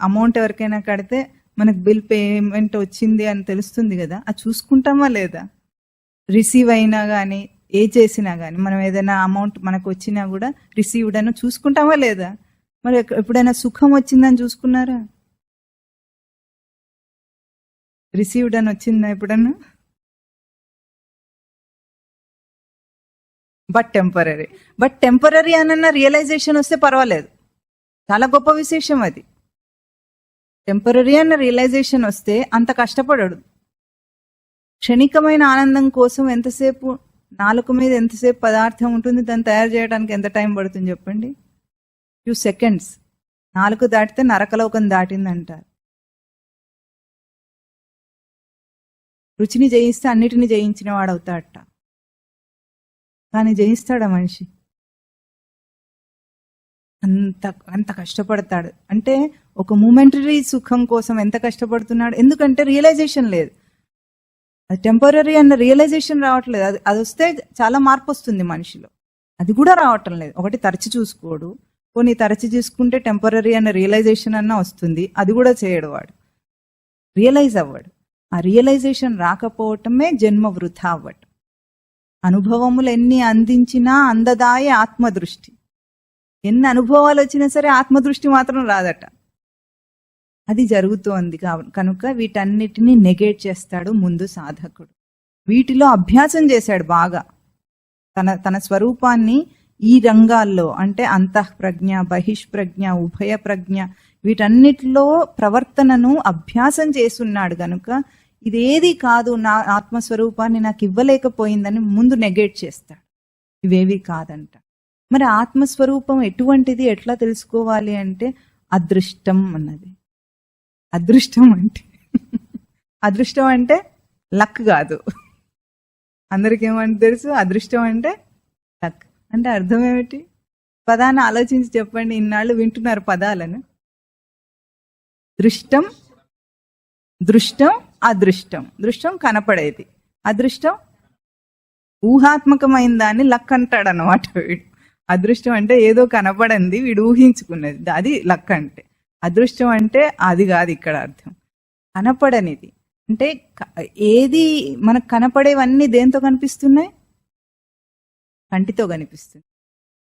S1: అమౌంట్ ఎవరికైనా కడితే మనకు బిల్ పేమెంట్ వచ్చింది అని తెలుస్తుంది కదా, అది చూసుకుంటామా లేదా? రిసీవ్ అయినా కానీ ఏ చేసినా కానీ మనం ఏదైనా అమౌంట్ మనకు వచ్చినా కూడా రిసీవ్డ్ అని చూసుకుంటామా లేదా? మరి ఎప్పుడైనా సుఖం వచ్చిందని చూసుకున్నారా? రిసీవ్డ్ అని వచ్చిందా ఎప్పుడన్నా? బట్ టెంపరీ అన్న రియలైజేషన్ వస్తే పర్వాలేదు, చాలా గొప్ప విశేషం అది. టెంపరీ అన్న రియలైజేషన్ వస్తే అంత కష్టపడడు. క్షణికమైన ఆనందం కోసం ఎంతసేపు నాలుక మీద ఎంతసేపు పదార్థం ఉంటుంది, దాన్ని తయారు చేయడానికి ఎంత టైం పడుతుంది చెప్పండి? Few seconds. నాలుక దాటితే నరకలోకం దాటింది అంటారు. రుచిని జయిస్తే అన్నిటిని జయించిన వాడు అవుతాడట. కానీ జయిస్తాడా మనిషి? అంత కష్టపడతాడు. అంటే ఒక మూమెంటరీ సుఖం కోసం ఎంత కష్టపడుతున్నాడు, ఎందుకంటే రియలైజేషన్ లేదు. అది టెంపరీ అన్న రియలైజేషన్ రావట్లేదు. అది వస్తే చాలా మార్పు వస్తుంది మనిషిలో. అది కూడా రావటం లేదు. ఒకటి తరచి చూసుకోడు, కొన్ని తరచి చూసుకుంటే టెంపరీ అన్న రియలైజేషన్ అన్న వస్తుంది, అది కూడా చేయడు వాడు, రియలైజ్ అవ్వడు. ఆ రియలైజేషన్ రాకపోవటమే జన్మ వృథా అవ్వటం. అనుభవములు ఎన్ని అందించినా అందదాయ ఆత్మదృష్టి. ఎన్ని అనుభవాలు వచ్చినా సరే ఆత్మదృష్టి మాత్రం రాదట. అది జరుగుతోంది కనుక వీటన్నిటినీ నెగేట్ చేస్తాడు ముందు సాధకుడు. వీటిలో అభ్యాసం చేశాడు బాగా. తన స్వరూపాన్ని ఈ రంగాల్లో అంటే అంతఃప్రజ్ఞ, బహిష్ప్రజ్ఞ, ఉభయ ప్రజ్ఞ, వీటన్నిటిలో ప్రవర్తనను అభ్యాసం చేస్తున్నాడు గనుక ఇదేది కాదు, నా ఆత్మస్వరూపాన్ని నాకు ఇవ్వలేకపోయిందని ముందు నెగేట్ చేస్తాడు. ఇవేవి కాదంట. మరి ఆత్మస్వరూపం ఎటువంటిది, ఎట్లా తెలుసుకోవాలి అంటే అదృష్టం అన్నది. అదృష్టం అంటే లక్ కాదు. అందరికి ఏమంటే తెలుసు, అదృష్టం అంటే లక్. అంటే అర్థం ఏమిటి? పదాన్ని ఆలోచించి చెప్పండి. ఇన్నాళ్ళు వింటున్నారు పదాలను. దృష్టం అదృష్టం. దృష్టం కనపడేది, అదృష్టం ఊహాత్మకమైన దాన్ని లక్ అంటాడు అన్నమాట వీడు. అదృష్టం అంటే ఏదో కనపడింది, వీడు ఊహించుకున్నది, అది లక్ అంటే. అదృష్టం అంటే అది కాదు ఇక్కడ అర్థం. కనపడనిది అంటే ఏది మనకు కనపడేవన్నీ దేంతో కనిపిస్తున్నాయి? కంటితో కనిపిస్తుంది.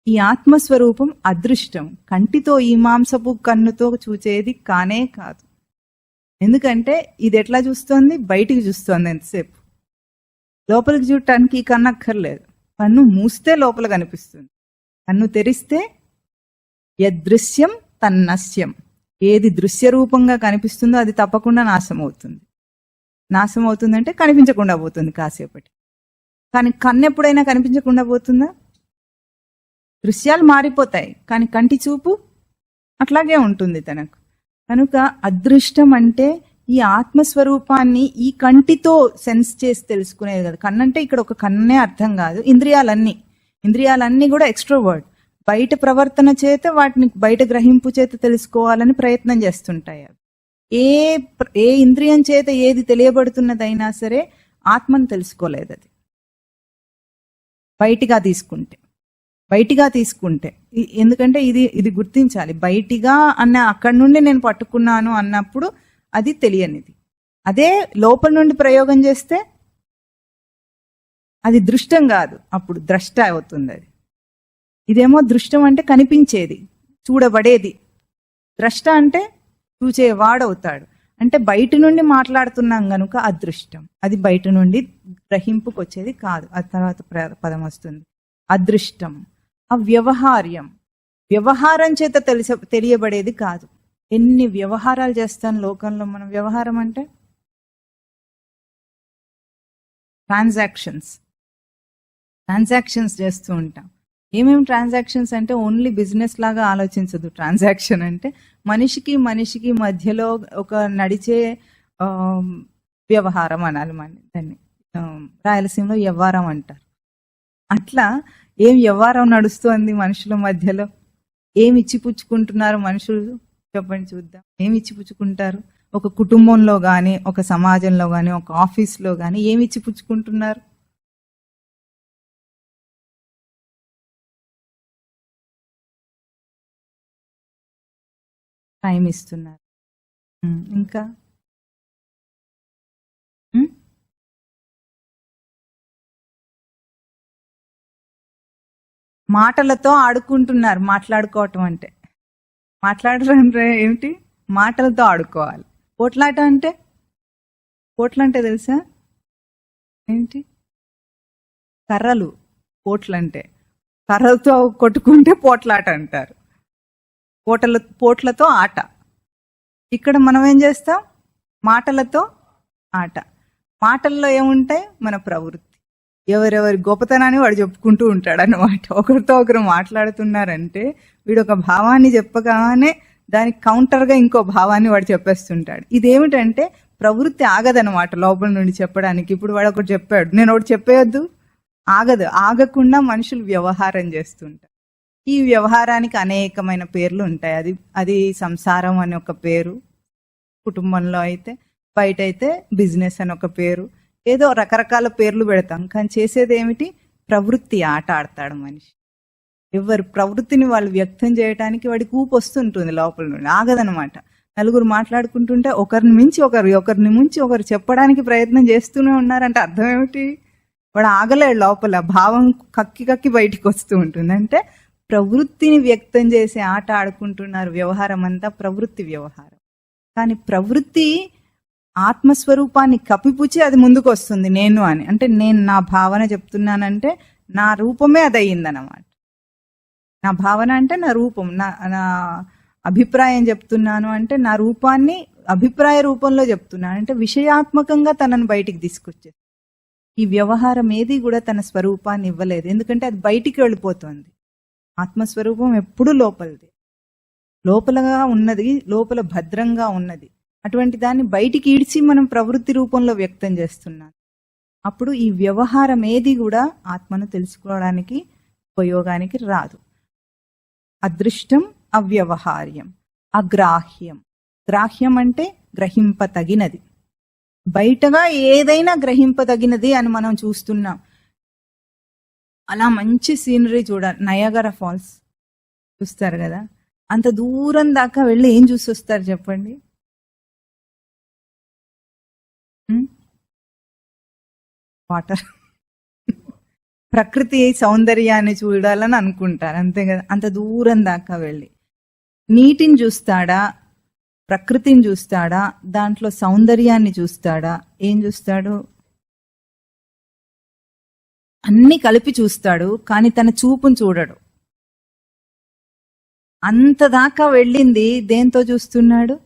S1: ఈ ఆత్మస్వరూపం అదృష్టం. కంటితో ఈ మాంసపు కన్నుతో చూచేది కానే కాదు. ఎందుకంటే ఇది ఎట్లా చూస్తోంది? బయటికి చూస్తోంది ఎంతసేపు. లోపలికి చూడటానికి ఈ కన్ను అక్కర్లేదు. కన్ను మూస్తే లోపల కనిపిస్తుంది, కన్ను తెరిస్తే యదృశ్యం తన్నశ్యం. ఏది దృశ్య రూపంగా కనిపిస్తుందో అది తప్పకుండా నాశనం అవుతుంది. నాశనం అవుతుందంటే కనిపించకుండా పోతుంది కాసేపటి. కానీ కన్ను ఎప్పుడైనా కనిపించకుండా పోతుందా? దృశ్యాలు మారిపోతాయి, కానీ కంటి చూపు అట్లాగే ఉంటుంది తనకు. కనుక అదృష్టం అంటే ఈ ఆత్మస్వరూపాన్ని ఈ కంటితో సెన్స్ చేసి తెలుసుకునేది కదా. కన్నంటే ఇక్కడ ఒక కన్నే అర్థం కాదు, ఇంద్రియాలన్నీ కూడా ఎక్స్ట్రోవర్డ్. బయట ప్రవర్తన చేత వాటిని బయట గ్రహింపు చేత తెలుసుకోవాలని ప్రయత్నం చేస్తుంటాయి. ఏ ఇంద్రియం చేత ఏది తెలియబడుతున్నదైనా సరే ఆత్మను తెలుసుకోలేదు అది. బయటిగా తీసుకుంటే ఎందుకంటే ఇది గుర్తించాలి. బయటిగా అన్న అక్కడి నుండి నేను పట్టుకున్నాను అన్నప్పుడు అది తెలియనిది. అదే లోపల నుండి ప్రయోగం చేస్తే అది దృష్టం కాదు, అప్పుడు ద్రష్ట అవుతుంది అది. ఇదేమో దృష్టం అంటే కనిపించేది, చూడబడేది. ద్రష్ట అంటే చూచేవాడవుతాడు. అంటే బయట నుండి మాట్లాడుతున్నాం గనుక అదృష్టం. అది బయట నుండి గ్రహింపుకు వచ్చేది కాదు. ఆ తర్వాత పదం వస్తుంది అదృష్టం. అవ్యవహార్యం, వ్యవహారం చేత తెలియబడేది కాదు. ఎన్ని వ్యవహారాలు చేస్తాం లోకంలో మనం. వ్యవహారం అంటే ట్రాన్సాక్షన్స్ చేస్తూ ఉంటాం. ఏమేమి ట్రాన్సాక్షన్స్ అంటే ఓన్లీ బిజినెస్ లాగా ఆలోచించదు. ట్రాన్సాక్షన్ అంటే మనిషికి మధ్యలో ఒక నడిచే వ్యవహారం అనాలి. దాన్ని రాయలసీమలో వ్యవహారం అంటారు. అట్లా ఏం వ్యవహారం నడుస్తోంది మనుషుల మధ్యలో? ఏమి ఇచ్చిపుచ్చుకుంటున్నారు మనుషులు చెప్పండి చూద్దాం. ఏమి ఇచ్చిపుచ్చుకుంటారు? ఒక కుటుంబంలో కానీ, ఒక సమాజంలో కానీ, ఒక ఆఫీస్లో కానీ ఏమి ఇచ్చిపుచ్చుకుంటున్నారు? టైం ఇస్తున్నారు. ఇంకా మాటలతో ఆడుకుంటున్నారు. మాట్లాడుకోవటం అంటే మాట్లాడరు అంటే ఏమిటి? మాటలతో ఆడుకోవాలి. పోట్లాట అంటే తెలుసా ఏంటి? కర్రలు. పోట్లంటే కర్రలతో కొట్టుకుంటే పోట్లాట అంటారు. పోట్లతో ఆట. ఇక్కడ మనం ఏం చేస్తాం? మాటలతో ఆట. మాటల్లో ఏముంటాయి? మన ప్రవృత్తి. ఎవరెవరి గొప్పతనాన్ని వాడు చెప్పుకుంటూ ఉంటాడు అన్నమాట. ఒకరితో ఒకరు మాట్లాడుతున్నారంటే వీడు ఒక భావాన్ని చెప్పగానే దానికి కౌంటర్గా ఇంకో భావాన్ని వాడు చెప్పేస్తుంటాడు. ఇదేమిటంటే ప్రవృత్తి ఆగదనమాట లోపల నుండి చెప్పడానికి. ఇప్పుడు వాడు ఒకటి చెప్పాడు, నేను ఒకటి చెప్పేయొద్దు, ఆగదు. ఆగకుండా మనుషులు వ్యవహారం చేస్తుంటారు. ఈ వ్యవహారానికి అనేకమైన పేర్లు ఉంటాయి. అది సంసారం అని ఒక పేరు కుటుంబంలో అయితే, బయట అయితే బిజినెస్ అని ఒక పేరు, ఏదో రకరకాల పేర్లు పెడతాం. కానీ చేసేది ఏమిటి? ప్రవృత్తి ఆట ఆడతాడు మనిషి. ఎవరి ప్రవృత్తిని వాళ్ళు వ్యక్తం చేయడానికి వాడికి ఊపు వస్తుంటుంది లోపల నుండి, ఆగదనమాట. నలుగురు మాట్లాడుకుంటుంటే ఒకరిని మించి ఒకరు చెప్పడానికి ప్రయత్నం చేస్తూనే ఉన్నారంటే అర్థం ఏమిటి? వాడు ఆగలేడు. లోపల భావం కక్కి బయటికి వస్తూ ఉంటుంది. అంటే ప్రవృత్తిని వ్యక్తం చేసే ఆట ఆడుకుంటున్నారు. వ్యవహారం అంతా ప్రవృత్తి వ్యవహారం. కానీ ప్రవృత్తి ఆత్మస్వరూపాన్ని కప్పిపుచ్చి అది ముందుకు వస్తుంది. నేను అని అంటే నేను నా భావన చెప్తున్నానంటే నా రూపమే అది అయ్యిందన్నమాట. నా భావన అంటే నా రూపం, నా అభిప్రాయం చెప్తున్నాను అంటే నా రూపాన్ని అభిప్రాయ రూపంలో చెప్తున్నాను అంటే విషయాత్మకంగా తనను బయటికి తీసుకొచ్చేది. ఈ వ్యవహారం ఏది కూడా తన స్వరూపాన్ని ఇవ్వలేదు. ఎందుకంటే అది బయటికి వెళ్ళిపోతుంది. ఆత్మస్వరూపం ఎప్పుడూ లోపలిది, లోపలగా ఉన్నది, లోపల భద్రంగా ఉన్నది. అటువంటి దాన్ని బయటికి ఈడ్చి మనం ప్రవృత్తి రూపంలో వ్యక్తం చేస్తున్నాం. అప్పుడు ఈ వ్యవహారం ఏది కూడా ఆత్మను తెలుసుకోవడానికి ఉపయోగానికి రాదు. అదృష్టం, అవ్యవహార్యం, అగ్రాహ్యం. గ్రాహ్యం అంటే గ్రహింపతగినది. బయటగా ఏదైనా గ్రహింపదగినది అని మనం చూస్తున్నాం. అలా మంచి సీనరీ చూడాలి. నయాగరా ఫాల్స్ చూస్తారు కదా, అంత దూరం దాకా వెళ్ళి ఏం చూసి వస్తారు చెప్పండి? వాటర్. ప్రకృతి సౌందర్యాన్ని చూడాలని అనుకుంటారు, అంతే కదా. అంత దూరం దాకా వెళ్ళి నీటిని చూస్తాడా, ప్రకృతిని చూస్తాడా, దాంట్లో సౌందర్యాన్ని చూస్తాడా? ఏం చూస్తాడు? అన్ని కలిపి చూస్తాడు, కానీ తన చూపును చూడడు. అంత దాకా వెళ్ళింది దేంతో చూస్తున్నాడు?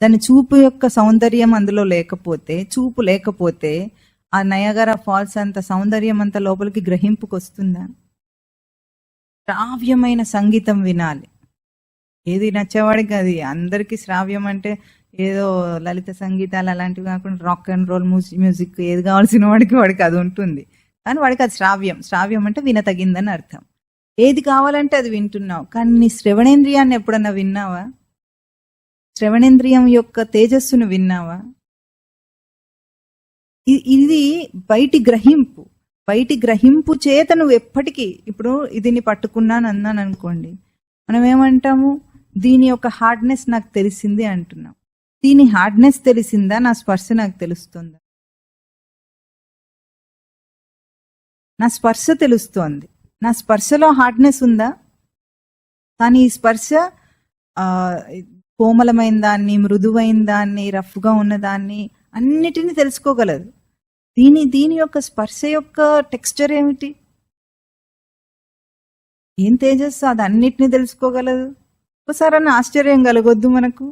S1: దాని చూపు యొక్క సౌందర్యం అందులో లేకపోతే, చూపు లేకపోతే ఆ నయాగరా ఫాల్స్ అంత సౌందర్యం అంత లోపలికి గ్రహింపుకు వస్తుందా? శ్రావ్యమైన సంగీతం వినాలి. ఏది నచ్చేవాడికి అది. అందరికీ శ్రావ్యం అంటే ఏదో లలిత సంగీతాలు అలాంటివి కాకుండా రాక్ అండ్ రోల్ మ్యూజిక్ ఏది కావాల్సిన వాడికి అది ఉంటుంది. కానీ వాడికి అది శ్రావ్యం అంటే వినతగిందని అర్థం. ఏది కావాలంటే అది వింటున్నావు. కానీ నీ శ్రవణేంద్రియాన్ని ఎప్పుడన్నా విన్నావా? శ్రవణేంద్రియం యొక్క తేజస్సును విన్నావా? ఇది బయటి గ్రహింపు చేత నువ్వు ఎప్పటికీ, ఇప్పుడు దీన్ని పట్టుకున్నాను అన్నాను అనుకోండి, మనం ఏమంటాము? దీని యొక్క హార్డ్నెస్ నాకు తెలిసింది అంటున్నాం. దీని హార్డ్నెస్ తెలిసిందా? నా స్పర్శ నాకు తెలుస్తుందా? నా స్పర్శ తెలుస్తోంది. నా స్పర్శలో హార్డ్నెస్ ఉందా? కానీ ఈ స్పర్శ కోమలమైన దాన్ని, మృదువైన దాన్ని, రఫ్గా ఉన్నదాన్ని అన్నిటినీ తెలుసుకోగలదు. దీని యొక్క స్పర్శ యొక్క టెక్స్చర్ ఏమిటి? ఏం తేజస్సు, అది అన్నిటినీ తెలుసుకోగలదు. ఒకసారి ఆశ్చర్యం కలగొద్దు మనకు?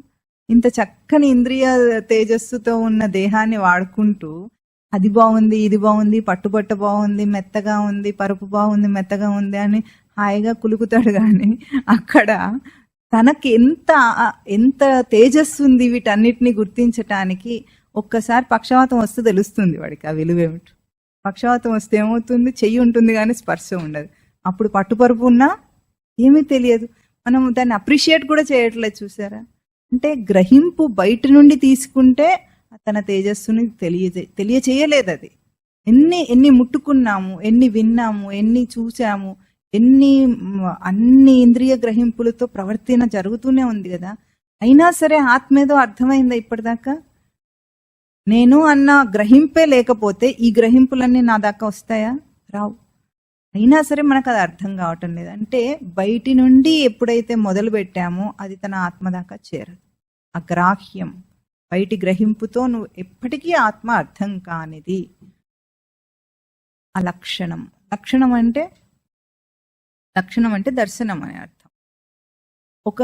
S1: ఇంత చక్కని ఇంద్రియ తేజస్సుతో ఉన్న దేహాన్ని వాడుకుంటూ అది బాగుంది, ఇది బాగుంది, పట్టుబట్ట బాగుంది, మెత్తగా ఉంది, పరుపు బాగుంది, మెత్తగా ఉంది అని హాయిగా కులుకుతాడు. కానీ అక్కడ తనకి ఎంత తేజస్సు ఉంది వీటన్నిటిని గుర్తించటానికి ఒక్కసారి పక్షవాతం వస్తే తెలుస్తుంది వాడికి ఆ విలువేమిటి. పక్షవాతం వస్తే ఏమవుతుంది? చెయ్యి ఉంటుంది కానీ స్పర్శ ఉండదు. అప్పుడు పట్టుపరుపు ఉన్నా ఏమీ తెలియదు. మనం దాన్ని అప్రిషియేట్ కూడా చేయట్లేదు. చూసారా? అంటే గ్రహింపు బయట నుండి తీసుకుంటే తన తేజస్సుని తెలియచేయలేదు. అది ఎన్ని ముట్టుకున్నాము, ఎన్ని విన్నాము, ఎన్ని చూసాము, అన్ని ఇంద్రియ గ్రహింపులతో ప్రవర్తన జరుగుతూనే ఉంది కదా. అయినా సరే ఆత్మేదో అర్థమైందా ఇప్పటిదాకా? నేను అన్న గ్రహింపే లేకపోతే ఈ గ్రహింపులన్నీ నా దాకా వస్తాయా? రావు. అయినా సరే మనకు అది అర్థం కావటం లేదు. అంటే బయటి నుండి ఎప్పుడైతే మొదలు పెట్టామో అది తన ఆత్మ దాకా చేరదు. అగ్రాహ్యం, బయటి గ్రహింపుతో నువ్వు ఎప్పటికీ ఆత్మ అర్థం కానిది. అలక్షణం. లక్షణం అంటే దర్శనం అని అర్థం. ఒక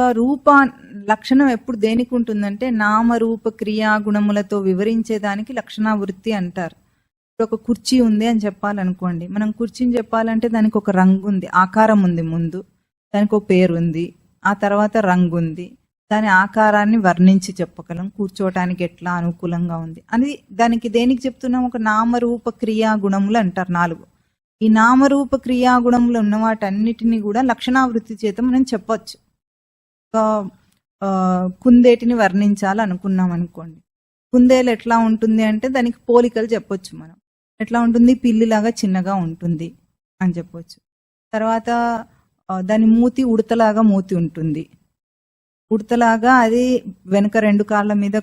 S1: లక్షణం ఎప్పుడు దేనికి ఉంటుందంటే నామరూప క్రియా గుణములతో వివరించేదానికి లక్షణావృత్తి అంటారు. ఇప్పుడు ఒక కుర్చీ ఉంది అని చెప్పాలనుకోండి, మనం కుర్చీని చెప్పాలంటే దానికి ఒక రంగు ఉంది, ఆకారం ఉంది, ముందు దానికి ఒక పేరు ఉంది, ఆ తర్వాత రంగు ఉంది, దాని ఆకారాన్ని వర్ణించి చెప్పగలం, కూర్చోవటానికి ఎట్లా అనుకూలంగా ఉంది అని. దానికి దేనికి చెప్తున్నాం? ఒక నామరూప క్రియా గుణములు అంటారు 4. ఈ నామరూప క్రియా గుణములు ఉన్న వాటన్నిటిని కూడా లక్షణావృత్తి చేత మనం చెప్పొచ్చు. కుందేటిని వర్ణించాలనుకున్నాం అనుకోండి, కుందేలు ఎట్లా ఉంటుంది అంటే దానికి పోలికలు చెప్పొచ్చు. మనం ఎట్లా ఉంటుంది, పిల్లిలాగా చిన్నగా ఉంటుంది అని చెప్పొచ్చు. తర్వాత దాని మూతి ఉడతలాగా మూతి ఉంటుంది, ఉడతలాగా అది వెనక 2 కాళ్ళ మీద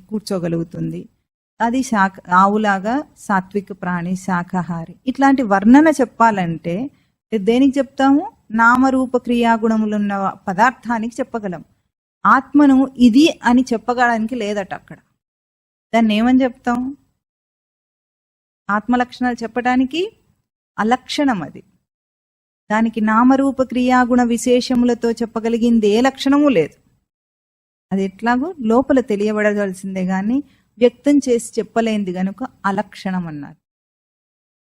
S1: కూర్చోగలుగుతుంది, అది ఆవులాగా సాత్విక ప్రాణి, శాకాహారి. ఇట్లాంటి వర్ణన చెప్పాలంటే దేనికి చెప్తాము? నామరూప క్రియాగుణములు ఉన్న పదార్థానికి చెప్పగలం. ఆత్మను ఇది అని చెప్పగడానికి లేదట అక్కడ. దాన్ని ఏమని చెప్తాం? ఆత్మ లక్షణాలు చెప్పడానికి అలక్షణం అది. దానికి నామరూప క్రియాగుణ విశేషములతో చెప్పగలిగింది ఏ లక్షణము లేదు. అది ఎట్లాగో లోపల తెలియబడవలసిందే గాని వ్యక్తం చేసి చెప్పలేంది గనుక అలక్షణం అన్నారు.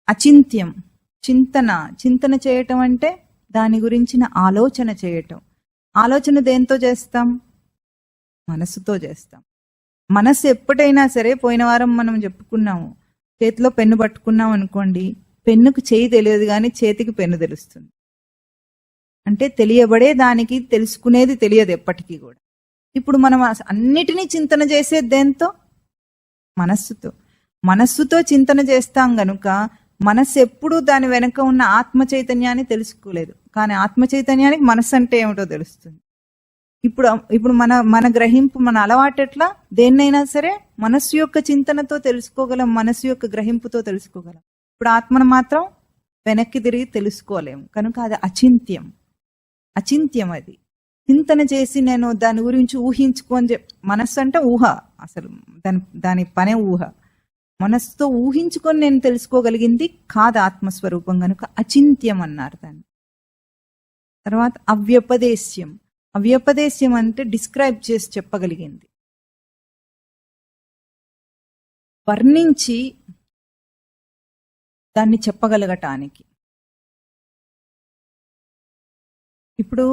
S1: అచింత్యం, చింతన చేయటం అంటే దాని గురించిన ఆలోచన చేయటం. ఆలోచన దేంతో చేస్తాం? మనస్సుతో చేస్తాం. మనస్సు ఎప్పుడైనా సరే, పోయిన వారం మనం చెప్పుకున్నాము, చేతిలో పెన్ను పట్టుకున్నాం అనుకోండి, పెన్నుకు చేయి తెలియదు కానీ చేతికి పెన్ను తెలుస్తుంది. అంటే తెలియబడే దానికి తెలుసుకునేది తెలియదు ఎప్పటికీ కూడా. ఇప్పుడు మనం అన్నిటినీ చింతన చేసేది దేంతో? మనస్సుతో చింతన చేస్తాం గనుక మనస్సు ఎప్పుడు దాని వెనక ఉన్న ఆత్మ చైతన్యాన్ని తెలుసుకోలేదు, కానీ ఆత్మ చైతన్యానికి మనస్సు అంటే ఏమిటో తెలుస్తుంది. ఇప్పుడు మన గ్రహింపు, మన అలవాటు ఎట్లా? దేన్నైనా సరే మనస్సు యొక్క చింతనతో తెలుసుకోగలం, మనస్సు యొక్క గ్రహింపుతో తెలుసుకోగలం. ఇప్పుడు ఆత్మను మాత్రం వెనక్కి తిరిగి తెలుసుకోలేము కనుక అది అచింత్యం. అది చింతన చేసి నేను దాని గురించి ఊహించుకొని మనస్సు అంటే ఊహ, అసలు దాని పనే ఊహ. మనస్సుతో ఊహించుకొని నేను తెలుసుకోగలిగింది కాదు ఆత్మస్వరూపం కనుక అచింత్యం అన్నారు దాన్ని. తర్వాత అవ్యపదేశ్యం అంటే డిస్క్రైబ్ చేసి చెప్పగలిగింది, వర్ణించి దాన్ని చెప్పగలగటానికి. ఇప్పుడు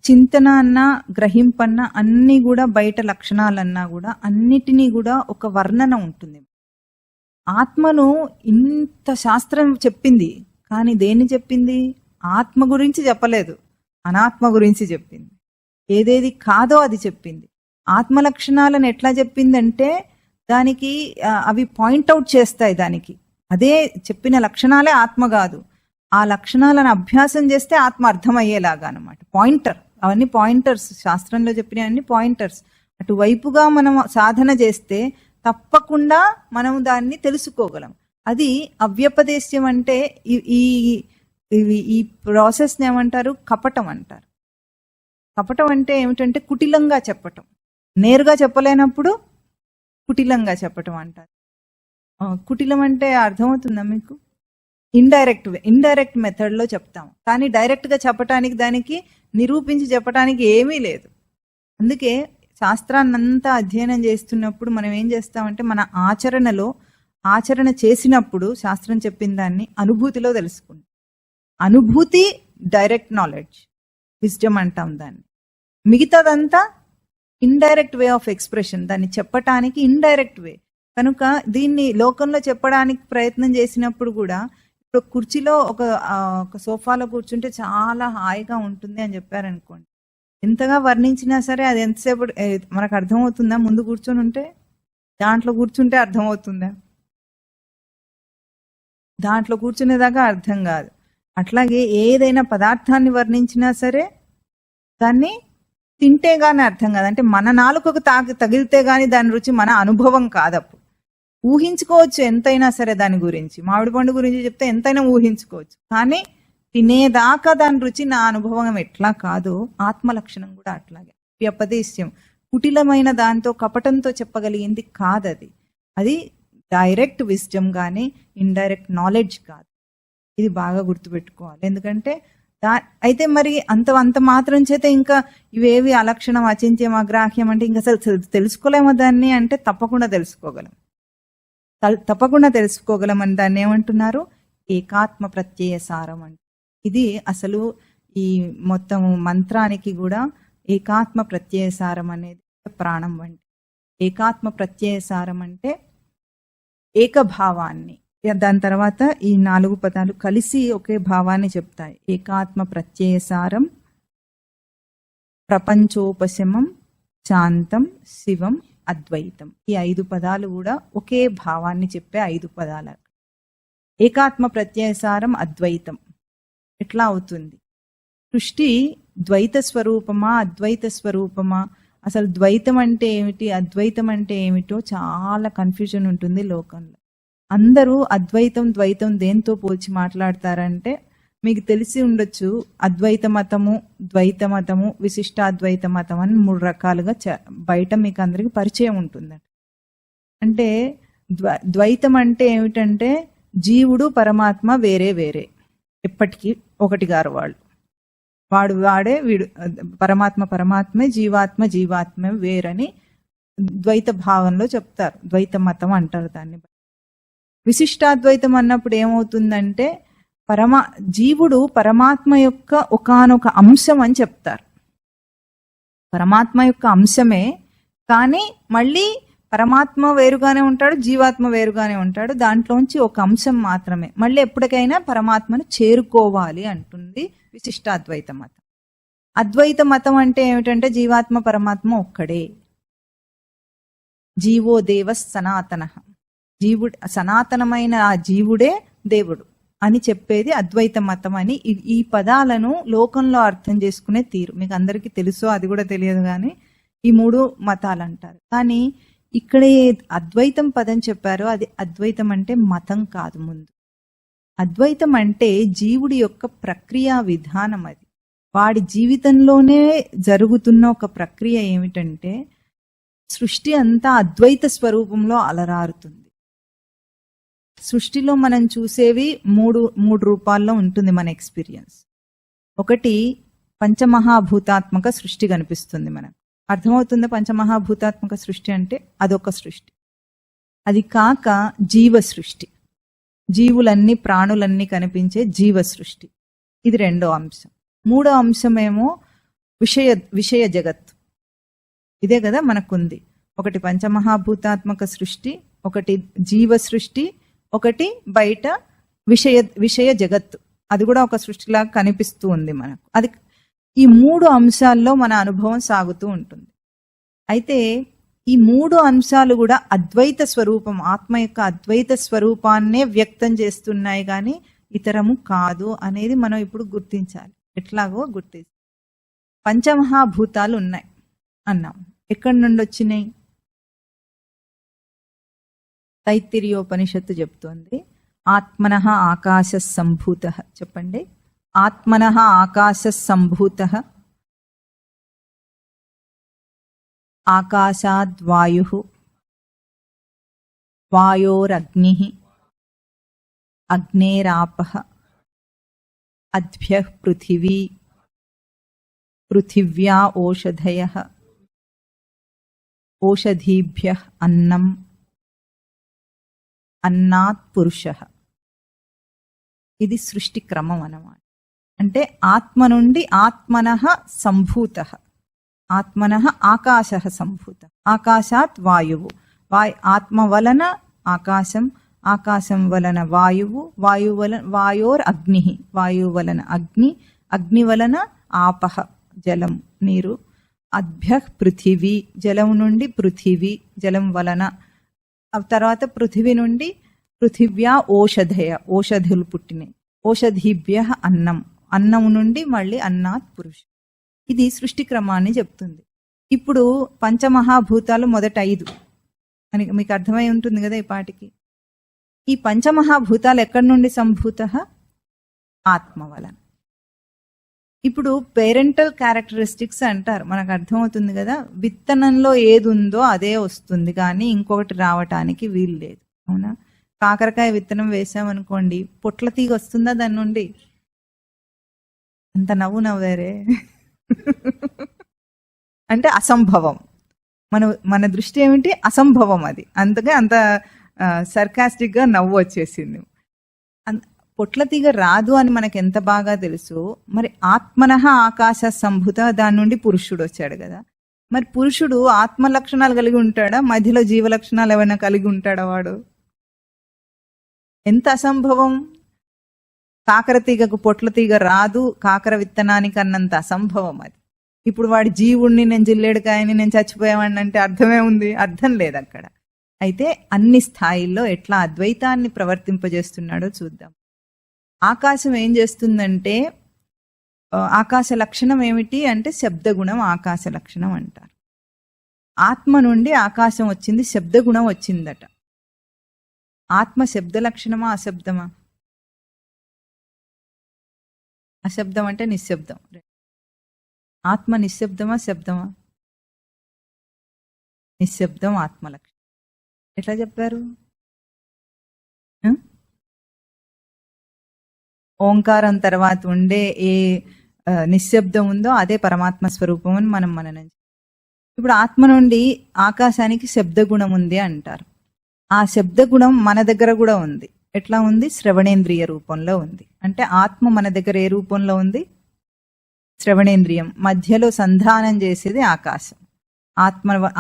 S1: చింతన అన్నా గ్రహింపన్నా అన్ని కూడా బయట లక్షణాలన్నా కూడా అన్నిటినీ కూడా ఒక వర్ణన ఉంటుంది. ఆత్మను ఇంత శాస్త్రం చెప్పింది కానీ దేన్ని చెప్పింది? ఆత్మ గురించి చెప్పలేదు, అనాత్మ గురించి చెప్పింది. ఏదేది కాదో అది చెప్పింది. ఆత్మ లక్షణాలను ఎట్లా చెప్పిందంటే దానికి అవి పాయింట్అవుట్ చేస్తాయి. దానికి అదే చెప్పిన లక్షణాలే ఆత్మ కాదు, ఆ లక్షణాలను అభ్యాసం చేస్తే ఆత్మ అర్థమయ్యేలాగా అనమాట. పాయింటర్, అవన్నీ పాయింటర్స్, శాస్త్రంలో చెప్పినవన్నీ పాయింటర్స్. అటువైపుగా మనం సాధన చేస్తే తప్పకుండా మనం దాన్ని తెలుసుకోగలం. అది అవ్యపదేశ్యం. అంటే ఈ ప్రాసెస్ని ఏమంటారు? కపటం అంటారు. కపటం అంటే ఏమిటంటే కుటిలంగా చెప్పటం, నేరుగా చెప్పలేనప్పుడు కుటిలంగా చెప్పటం అంటారు. కుటిలం అంటే అర్థమవుతుందా మీకు? ఇండైరెక్ట్ మెథడ్లో చెప్తాం, కానీ డైరెక్ట్గా చెప్పటానికి, దానికి నిరూపించి చెప్పటానికి ఏమీ లేదు. అందుకే శాస్త్రాన్నంతా అధ్యయనం చేస్తున్నప్పుడు మనం ఏం చేస్తామంటే మన ఆచరణ చేసినప్పుడు శాస్త్రం చెప్పిన దాన్ని అనుభూతిలో తెలుసుకుంటాం. అనుభూతి డైరెక్ట్ నాలెడ్జ్, విజ్డమ్ అంటాం దాన్ని. మిగతాదంతా ఇండైరెక్ట్ వే ఆఫ్ ఎక్స్ప్రెషన్, దాన్ని చెప్పటానికి ఇండైరెక్ట్ వే. కనుక దీన్ని లోకంలో చెప్పడానికి ప్రయత్నం చేసినప్పుడు కూడా, ఇప్పుడు కుర్చీలో ఒక సోఫాలో కూర్చుంటే చాలా హాయిగా ఉంటుంది అని చెప్పారనుకోండి, ఎంతగా వర్ణించినా సరే అది ఎంతసేపు మనకు అర్థమవుతుందా? ముందు కూర్చొని ఉంటే, దాంట్లో కూర్చుంటే అర్థమవుతుందా? దాంట్లో కూర్చునేదాకా అర్థం కాదు. అట్లాగే ఏదైనా పదార్థాన్ని వర్ణించినా సరే దాన్ని తింటే గానీ అర్థం కాదు. అంటే మన నాలుకకు తగిలితే గానీ దాని రుచి మన అనుభవం కాదప్పుడు. ఊహించుకోవచ్చు ఎంతైనా సరే దాని గురించి. మామిడి పండు గురించి చెప్తే ఎంతైనా ఊహించుకోవచ్చు, కానీ తినేదాకా దాని రుచి నా అనుభవం ఎట్లా కాదో ఆత్మ లక్షణం కూడా అట్లాగే. వ్యపదేశ్యం కుటిలమైన దాంతో కపటంతో చెప్పగలిగింది కాదది. అది డైరెక్ట్ విజ్డమ్ కానీ ఇండైరెక్ట్ నాలెడ్జ్ కాదు. ఇది బాగా గుర్తుపెట్టుకోవాలి. ఎందుకంటే అయితే మరి అంత మాత్రం చేత ఇంకా ఇవేవి అలక్షణం అచింత్యం అగ్రాహ్యం అంటే ఇంకా అసలు తెలుసుకోలేమో దాన్ని అంటే తప్పకుండా తెలుసుకోగలం అని దాన్ని ఏమంటున్నారు? ఏకాత్మ ప్రత్యయ సారం అంటే. ఇది అసలు ఈ మొత్తం మంత్రానికి కూడా ఏకాత్మ ప్రత్యయ సారం అనేది ప్రాణం వంటి. ఏకాత్మ ప్రత్యయ సారం అంటే ఏకభావాన్ని, దాని తర్వాత ఈ 4 పదాలు కలిసి ఒకే భావాన్ని చెప్తాయి. ఏకాత్మ ప్రత్యయ సారం, ప్రపంచోపశమం, శాంతం, శివం, అద్వైతం. ఈ 5 పదాలు కూడా ఒకే భావాన్ని చెప్పే 5 పదాలు. ఏకాత్మ ప్రత్యయ సారం అద్వైతం ఎట్లా అవుతుంది? సృష్టి ద్వైత స్వరూపమా అద్వైత స్వరూపమా? అసలు ద్వైతం అంటే ఏమిటి, అద్వైతం అంటే ఏమిటో చాలా కన్ఫ్యూజన్ ఉంటుంది లోకంలో. అందరూ అద్వైతం ద్వైతం దేంతో పోల్చి మాట్లాడతారంటే మీకు తెలిసి ఉండొచ్చు, అద్వైత మతము, ద్వైత మతము, విశిష్టాద్వైత మతం అని 3 రకాలుగా బయట మీకు అందరికి పరిచయం ఉంటుందంట. అంటే ద్వైతం అంటే ఏమిటంటే జీవుడు పరమాత్మ వేరే వేరే, ఎప్పటికీ ఒకటి గారు వాళ్ళు. వాడే వీడు, పరమాత్మ పరమాత్మే, జీవాత్మ జీవాత్మే వేరని ద్వైత భావంలో చెప్తారు. ద్వైత మతం అంటారు దాన్ని. విశిష్టాద్వైతం అన్నప్పుడు ఏమవుతుందంటే జీవుడు పరమాత్మ యొక్క ఒకానొక అంశం అని చెప్తారు. పరమాత్మ యొక్క అంశమే, కానీ మళ్ళీ పరమాత్మ వేరుగానే ఉంటాడు, జీవాత్మ వేరుగానే ఉంటాడు. దాంట్లోంచి ఒక అంశం మాత్రమే. మళ్ళీ ఎప్పటికైనా పరమాత్మను చేరుకోవాలి అంటుంది విశిష్టాద్వైత మతం. అద్వైత మతం అంటే ఏమిటంటే జీవాత్మ పరమాత్మ ఒక్కడే. జీవో దేవ సనాతన, జీవుడు సనాతనమైన ఆ జీవుడే దేవుడు అని చెప్పేది అద్వైత మతం అని. ఈ పదాలను లోకంలో అర్థం చేసుకునే తీరు మీకు అందరికీ తెలుసో అది కూడా తెలియదు, కానీ ఈ 3 మతాలు అంటారు. కానీ ఇక్కడ అద్వైతం పదం చెప్పారో అది అద్వైతం అంటే మతం కాదు. ముందు అద్వైతం అంటే జీవుడి యొక్క ప్రక్రియా విధానం. అది వాడి జీవితంలోనే జరుగుతున్న ఒక ప్రక్రియ. ఏమిటంటే సృష్టి అంతా అద్వైత స్వరూపంలో అలరారుతుంది. సృష్టిలో మనం చూసేవి మూడు రూపాల్లో ఉంటుంది మన ఎక్స్పీరియన్స్. ఒకటి పంచమహాభూతాత్మక సృష్టి కనిపిస్తుంది మనకు. అర్థమవుతుంది పంచమహాభూతాత్మక సృష్టి అంటే అదొక సృష్టి. అది కాక జీవ సృష్టి, జీవులన్నీ ప్రాణులన్నీ కనిపించే జీవ సృష్టి, ఇది 2వ అంశం. 3వ అంశమేమో విషయ జగత్తు. ఇదే కదా మనకుంది. ఒకటి పంచమహాభూతాత్మక సృష్టి, ఒకటి జీవ సృష్టి, ఒకటి బయట విషయ జగత్తు. అది కూడా ఒక సృష్టిలాగా కనిపిస్తూ ఉంది మనకు. అది ఈ 3 అంశాల్లో మన అనుభవం సాగుతూ ఉంటుంది. అయితే ఈ 3 అంశాలు కూడా అద్వైత స్వరూపం, ఆత్మ యొక్క అద్వైత స్వరూపాన్నే వ్యక్తం చేస్తున్నాయి, కానీ ఇతరము కాదు అనేది మనం ఇప్పుడు గుర్తించాలి. ఎట్లాగో గుర్తించాలి. పంచమహాభూతాలు ఉన్నాయి అన్నాం. ఎక్కడి నుండి వచ్చినాయి? తైత్తిరీయోపనిషత్తు చెప్తోంది ఆత్మనః ఆకాశ సంభూతః. చెప్పండి. ఆత్మనః ఆకాశ సంభూతః, ఆకాశాద్వాయుః, వాయోరగ్నిః, అగ్నేరాపః, అద్భ్యః పృథివీ, పృథివ్యా ఓషధయః, ఓషధీభ్యః అన్నం, అన్నాత్ పురుషః. ఇది సృష్టి క్రమం అన్నమాట. అంటే ఆత్మ నుండి ఆత్మనః సంభూతః, ఆత్మనః ఆకాశః సంభూతః, ఆకాశాత్ వాయువు, ఆత్మ వలన ఆకాశం, ఆకాశం వలన వాయువు, వాయోర్ అగ్ని, వాయువు వలన అగ్ని, అగ్ని వలన ఆపః జలం నీరు, అద్భ్యః పృథివీ, జలం నుండి పృథివీ జలం వలన, తర్వాత పృథివీ నుండి పృథివ్యా ఓషధయ ఓషధులు పుట్టినాయి, ఓషధీభ్యః అన్నం, అన్నం నుండి మళ్ళీ అన్నాత్ పురుష. ఇది సృష్టి క్రమాన్ని చెప్తుంది. ఇప్పుడు పంచమహాభూతాలు మొదట 5 అని మీకు అర్థమై ఉంటుంది కదా ఈ పాటికి. ఈ పంచమహాభూతాలు ఎక్కడి నుండి సంభూత? ఆత్మ వలన. ఇప్పుడు పేరెంటల్ క్యారెక్టరిస్టిక్స్ అంటారు, మనకు అర్థమవుతుంది కదా. విత్తనంలో ఏది ఉందో అదే వస్తుంది, కానీ ఇంకొకటి రావటానికి వీలు లేదు. అవునా? కాకరకాయ విత్తనం వేసామనుకోండి, పొట్ల తీగ వస్తుందా దాని నుండి? అంత నవ్వారే అంటే అసంభవం. మన దృష్టి ఏమిటి? అసంభవం. అది అందుకే అంత సర్కాస్టిక్ గా నవ్వు వచ్చేసింది. పొట్ల తీగ రాదు అని మనకు ఎంత బాగా తెలుసు. మరి ఆత్మనః ఆకాశ సంభూత, దాని నుండి పురుషుడు వచ్చాడు కదా. మరి పురుషుడు ఆత్మ లక్షణాలు కలిగి ఉంటాడా? మధ్యలో జీవ లక్షణాలు ఏమైనా కలిగి ఉంటాడా వాడు? ఎంత అసంభవం. కాకర తీగకు పొట్ల తీగ రాదు, కాకర విత్తనానికి అన్నంత అసంభవం అది. ఇప్పుడు వాడి జీవుణ్ణి, నేను జిల్లేడుకాయని, నేను చచ్చిపోయావాడిని అంటే అర్థమే ఉంది? అర్థం లేదు అక్కడ. అయితే అన్ని స్థాయిల్లో ఎట్లా అద్వైతాన్ని ప్రవర్తింపజేస్తున్నాడో చూద్దాం. ఆకాశం ఏం చేస్తుందంటే, ఆకాశ లక్షణం ఏమిటి అంటే శబ్దగుణం ఆకాశ లక్షణం అంటారు. ఆత్మ నుండి ఆకాశం వచ్చింది, శబ్దగుణం వచ్చిందట. ఆత్మ శబ్ద లక్షణమా అశబ్దమా? అశబ్దం అంటే నిశ్శబ్దం. ఆత్మ నిశ్శబ్దమా శబ్దమా? నిశ్శబ్దం ఆత్మ లక్షణం. ఎట్లా చెప్పారు? ఓంకారం తర్వాత ఉండే ఏ నిశ్శబ్దం ఉందో అదే పరమాత్మ స్వరూపం అని మనం మననం. ఇప్పుడు ఆత్మ నుండి ఆకాశానికి శబ్దగుణం ఉంది అంటారు. ఆ శబ్దగుణం మన దగ్గర కూడా ఉంది. ఎట్లా ఉంది? శ్రవణేంద్రియ రూపంలో ఉంది. అంటే ఆత్మ మన దగ్గర ఏ రూపంలో ఉంది? శ్రవణేంద్రియం. మధ్యలో సంధానం చేసేది ఆకాశం.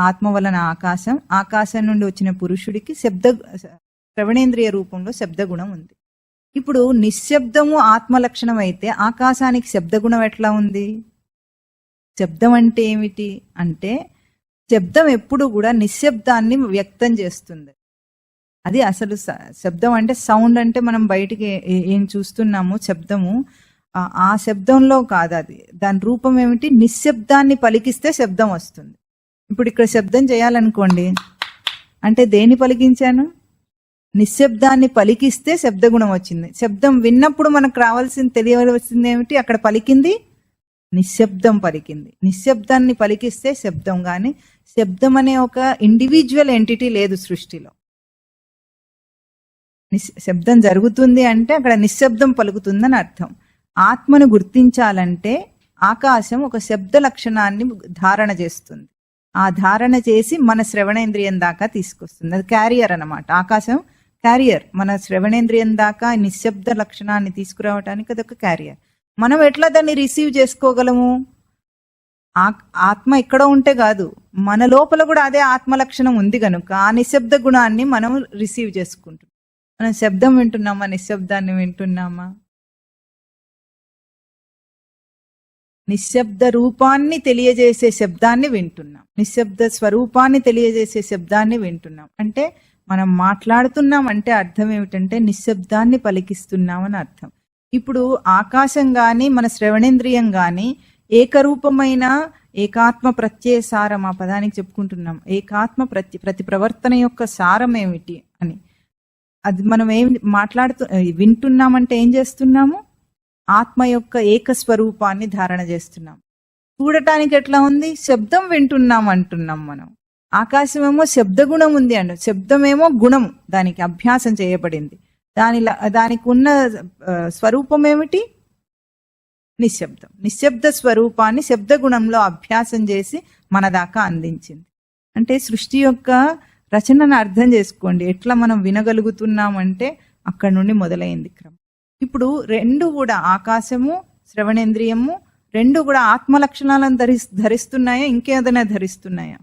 S1: ఆత్మ వలన ఆకాశం, ఆకాశం నుండి వచ్చిన పురుషుడికి శ్రవణేంద్రియ రూపంలో శబ్దగుణం ఉంది. ఇప్పుడు నిశ్శబ్దము ఆత్మ లక్షణం అయితే ఆకాశానికి శబ్దగుణం ఎట్లా ఉంది? శబ్దం అంటే ఏమిటి అంటే, శబ్దం ఎప్పుడు కూడా నిశ్శబ్దాన్ని వ్యక్తం చేస్తుంది. అది అసలు శబ్దం అంటే సౌండ్ అంటే మనం బయటికి ఏం చూస్తున్నాము శబ్దము, ఆ శబ్దంలో కాదు అది. దాని రూపం ఏమిటి? నిశ్శబ్దాన్ని పలికిస్తే శబ్దం వస్తుంది. ఇప్పుడు ఇక్కడ శబ్దం చేయాలనుకోండి అంటే దేన్ని పలికించాను? నిశ్శబ్దాన్ని పలికిస్తే శబ్దగుణం వచ్చింది. శబ్దం విన్నప్పుడు మనకు రావాల్సింది, తెలియవలసింది ఏమిటి? అక్కడ పలికింది నిశ్శబ్దం పలికింది. నిశ్శబ్దాన్ని పలికిస్తే శబ్దం. కానీ శబ్దం అనే ఒక ఇండివిజువల్ ఎంటిటీ లేదు సృష్టిలో. శబ్దం జరుగుతుంది అంటే అక్కడ నిశ్శబ్దం పలుకుతుందని అర్థం. ఆత్మను గుర్తించాలంటే ఆకాశం ఒక శబ్ద లక్షణాన్ని ధారణ చేస్తుంది. ఆ ధారణ చేసి మన శ్రవణేంద్రియం దాకా తీసుకొస్తుంది. అది క్యారియర్ అన్నమాట. ఆకాశం క్యారియర్. మన శ్రవణేంద్రియం దాకా నిశ్శబ్ద లక్షణాన్ని తీసుకురావడానికి అదొక క్యారియర్. మనం ఎట్లా దాన్ని రిసీవ్ చేసుకోగలము? ఆత్మ ఎక్కడ ఉంటే కాదు, మన లోపల కూడా అదే ఆత్మ లక్షణం ఉంది కనుక ఆ నిశ్శబ్ద గుణాన్ని మనం రిసీవ్ చేసుకుంటాం. మనం శబ్దం వింటున్నామా? నిశ్శబ్దాన్ని వింటున్నామా? నిశ్శబ్ద రూపాన్ని తెలియజేసే శబ్దాన్ని వింటున్నాం. నిశ్శబ్ద స్వరూపాన్ని తెలియజేసే శబ్దాన్ని వింటున్నాం. అంటే మనం మాట్లాడుతున్నాం అంటే అర్థం ఏమిటంటే నిశ్శబ్దాన్ని పలికిస్తున్నామని అర్థం. ఇప్పుడు ఆకాశం గాని మన శ్రవణేంద్రియం గాని ఏకరూపమైన ఏకాత్మ ప్రత్యయ సారం, ఆ పదానికి చెప్పుకుంటున్నాం. ఏకాత్మ ప్రతి ప్రవర్తన యొక్క సారం ఏమిటి అని అది మనం ఏం వింటున్నామంటే ఏం చేస్తున్నాము? ఆత్మ యొక్క ఏకస్వరూపాన్ని ధారణ చేస్తున్నాం. చూడటానికి ఎట్లా ఉంది? శబ్దం వింటున్నాం అంటున్నాం మనం. ఆకాశమేమో శబ్దగుణం ఉంది అండి. శబ్దమేమో గుణం, దానికి అభ్యాసం చేయబడింది. దానికి ఉన్న స్వరూపం ఏమిటి? నిశ్శబ్దం. నిశ్శబ్ద స్వరూపాన్ని శబ్దగుణంలో అభ్యాసం చేసి మన దాకా అందించింది. అంటే సృష్టి యొక్క రచనను అర్థం చేసుకోండి. ఎట్లా మనం వినగలుగుతున్నామంటే అక్కడి నుండి మొదలైంది క్రమం. ఇప్పుడు రెండు కూడా ఆకాశము శ్రవణేంద్రియము రెండు కూడా ఆత్మ లక్షణాలను ధరిస్తున్నాయా? ఇంకేదైనా ధరిస్తున్నాయా?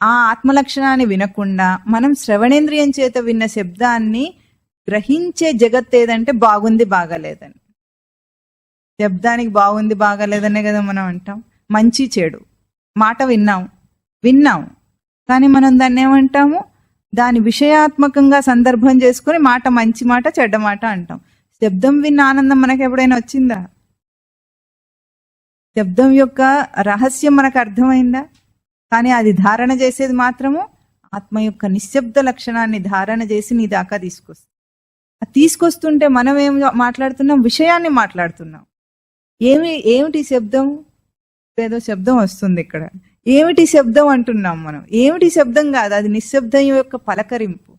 S1: ఆ ఆత్మ లక్షణాన్ని వినకుండా మనం శ్రవణేంద్రియం చేత విన్న శబ్దాన్ని గ్రహించే జగత్ ఏదంటే బాగుంది బాగాలేదని. శబ్దానికి బాగుంది బాగాలేదనే కదా మనం అంటాం. మంచి చెడు మాట విన్నాం కానీ మనం దాన్ని ఏమంటాము? దాని విషయాత్మకంగా సందర్భం చేసుకుని మాట మంచి మాట చెడ్డ మాట అంటాం. శబ్దం విన్న ఆనందం మనకు ఎప్పుడైనా వచ్చిందా? శబ్దం యొక్క రహస్యం మనకు అర్థమైందా? కానీ అది ధారణ చేసేది మాత్రము ఆత్మ యొక్క నిశ్శబ్ద లక్షణాన్ని ధారణ చేసి నీ దాకా తీసుకొస్తుంటే మనం ఏం మాట్లాడుతున్నాం? విషయాన్ని మాట్లాడుతున్నాం. ఏమిటి శబ్దం? ఏదో శబ్దం వస్తుంది ఇక్కడ. ఏమిటి శబ్దం అంటున్నాం మనం. ఏమిటి శబ్దం కాదు, అది నిశ్శబ్దం యొక్క పలకరింపు.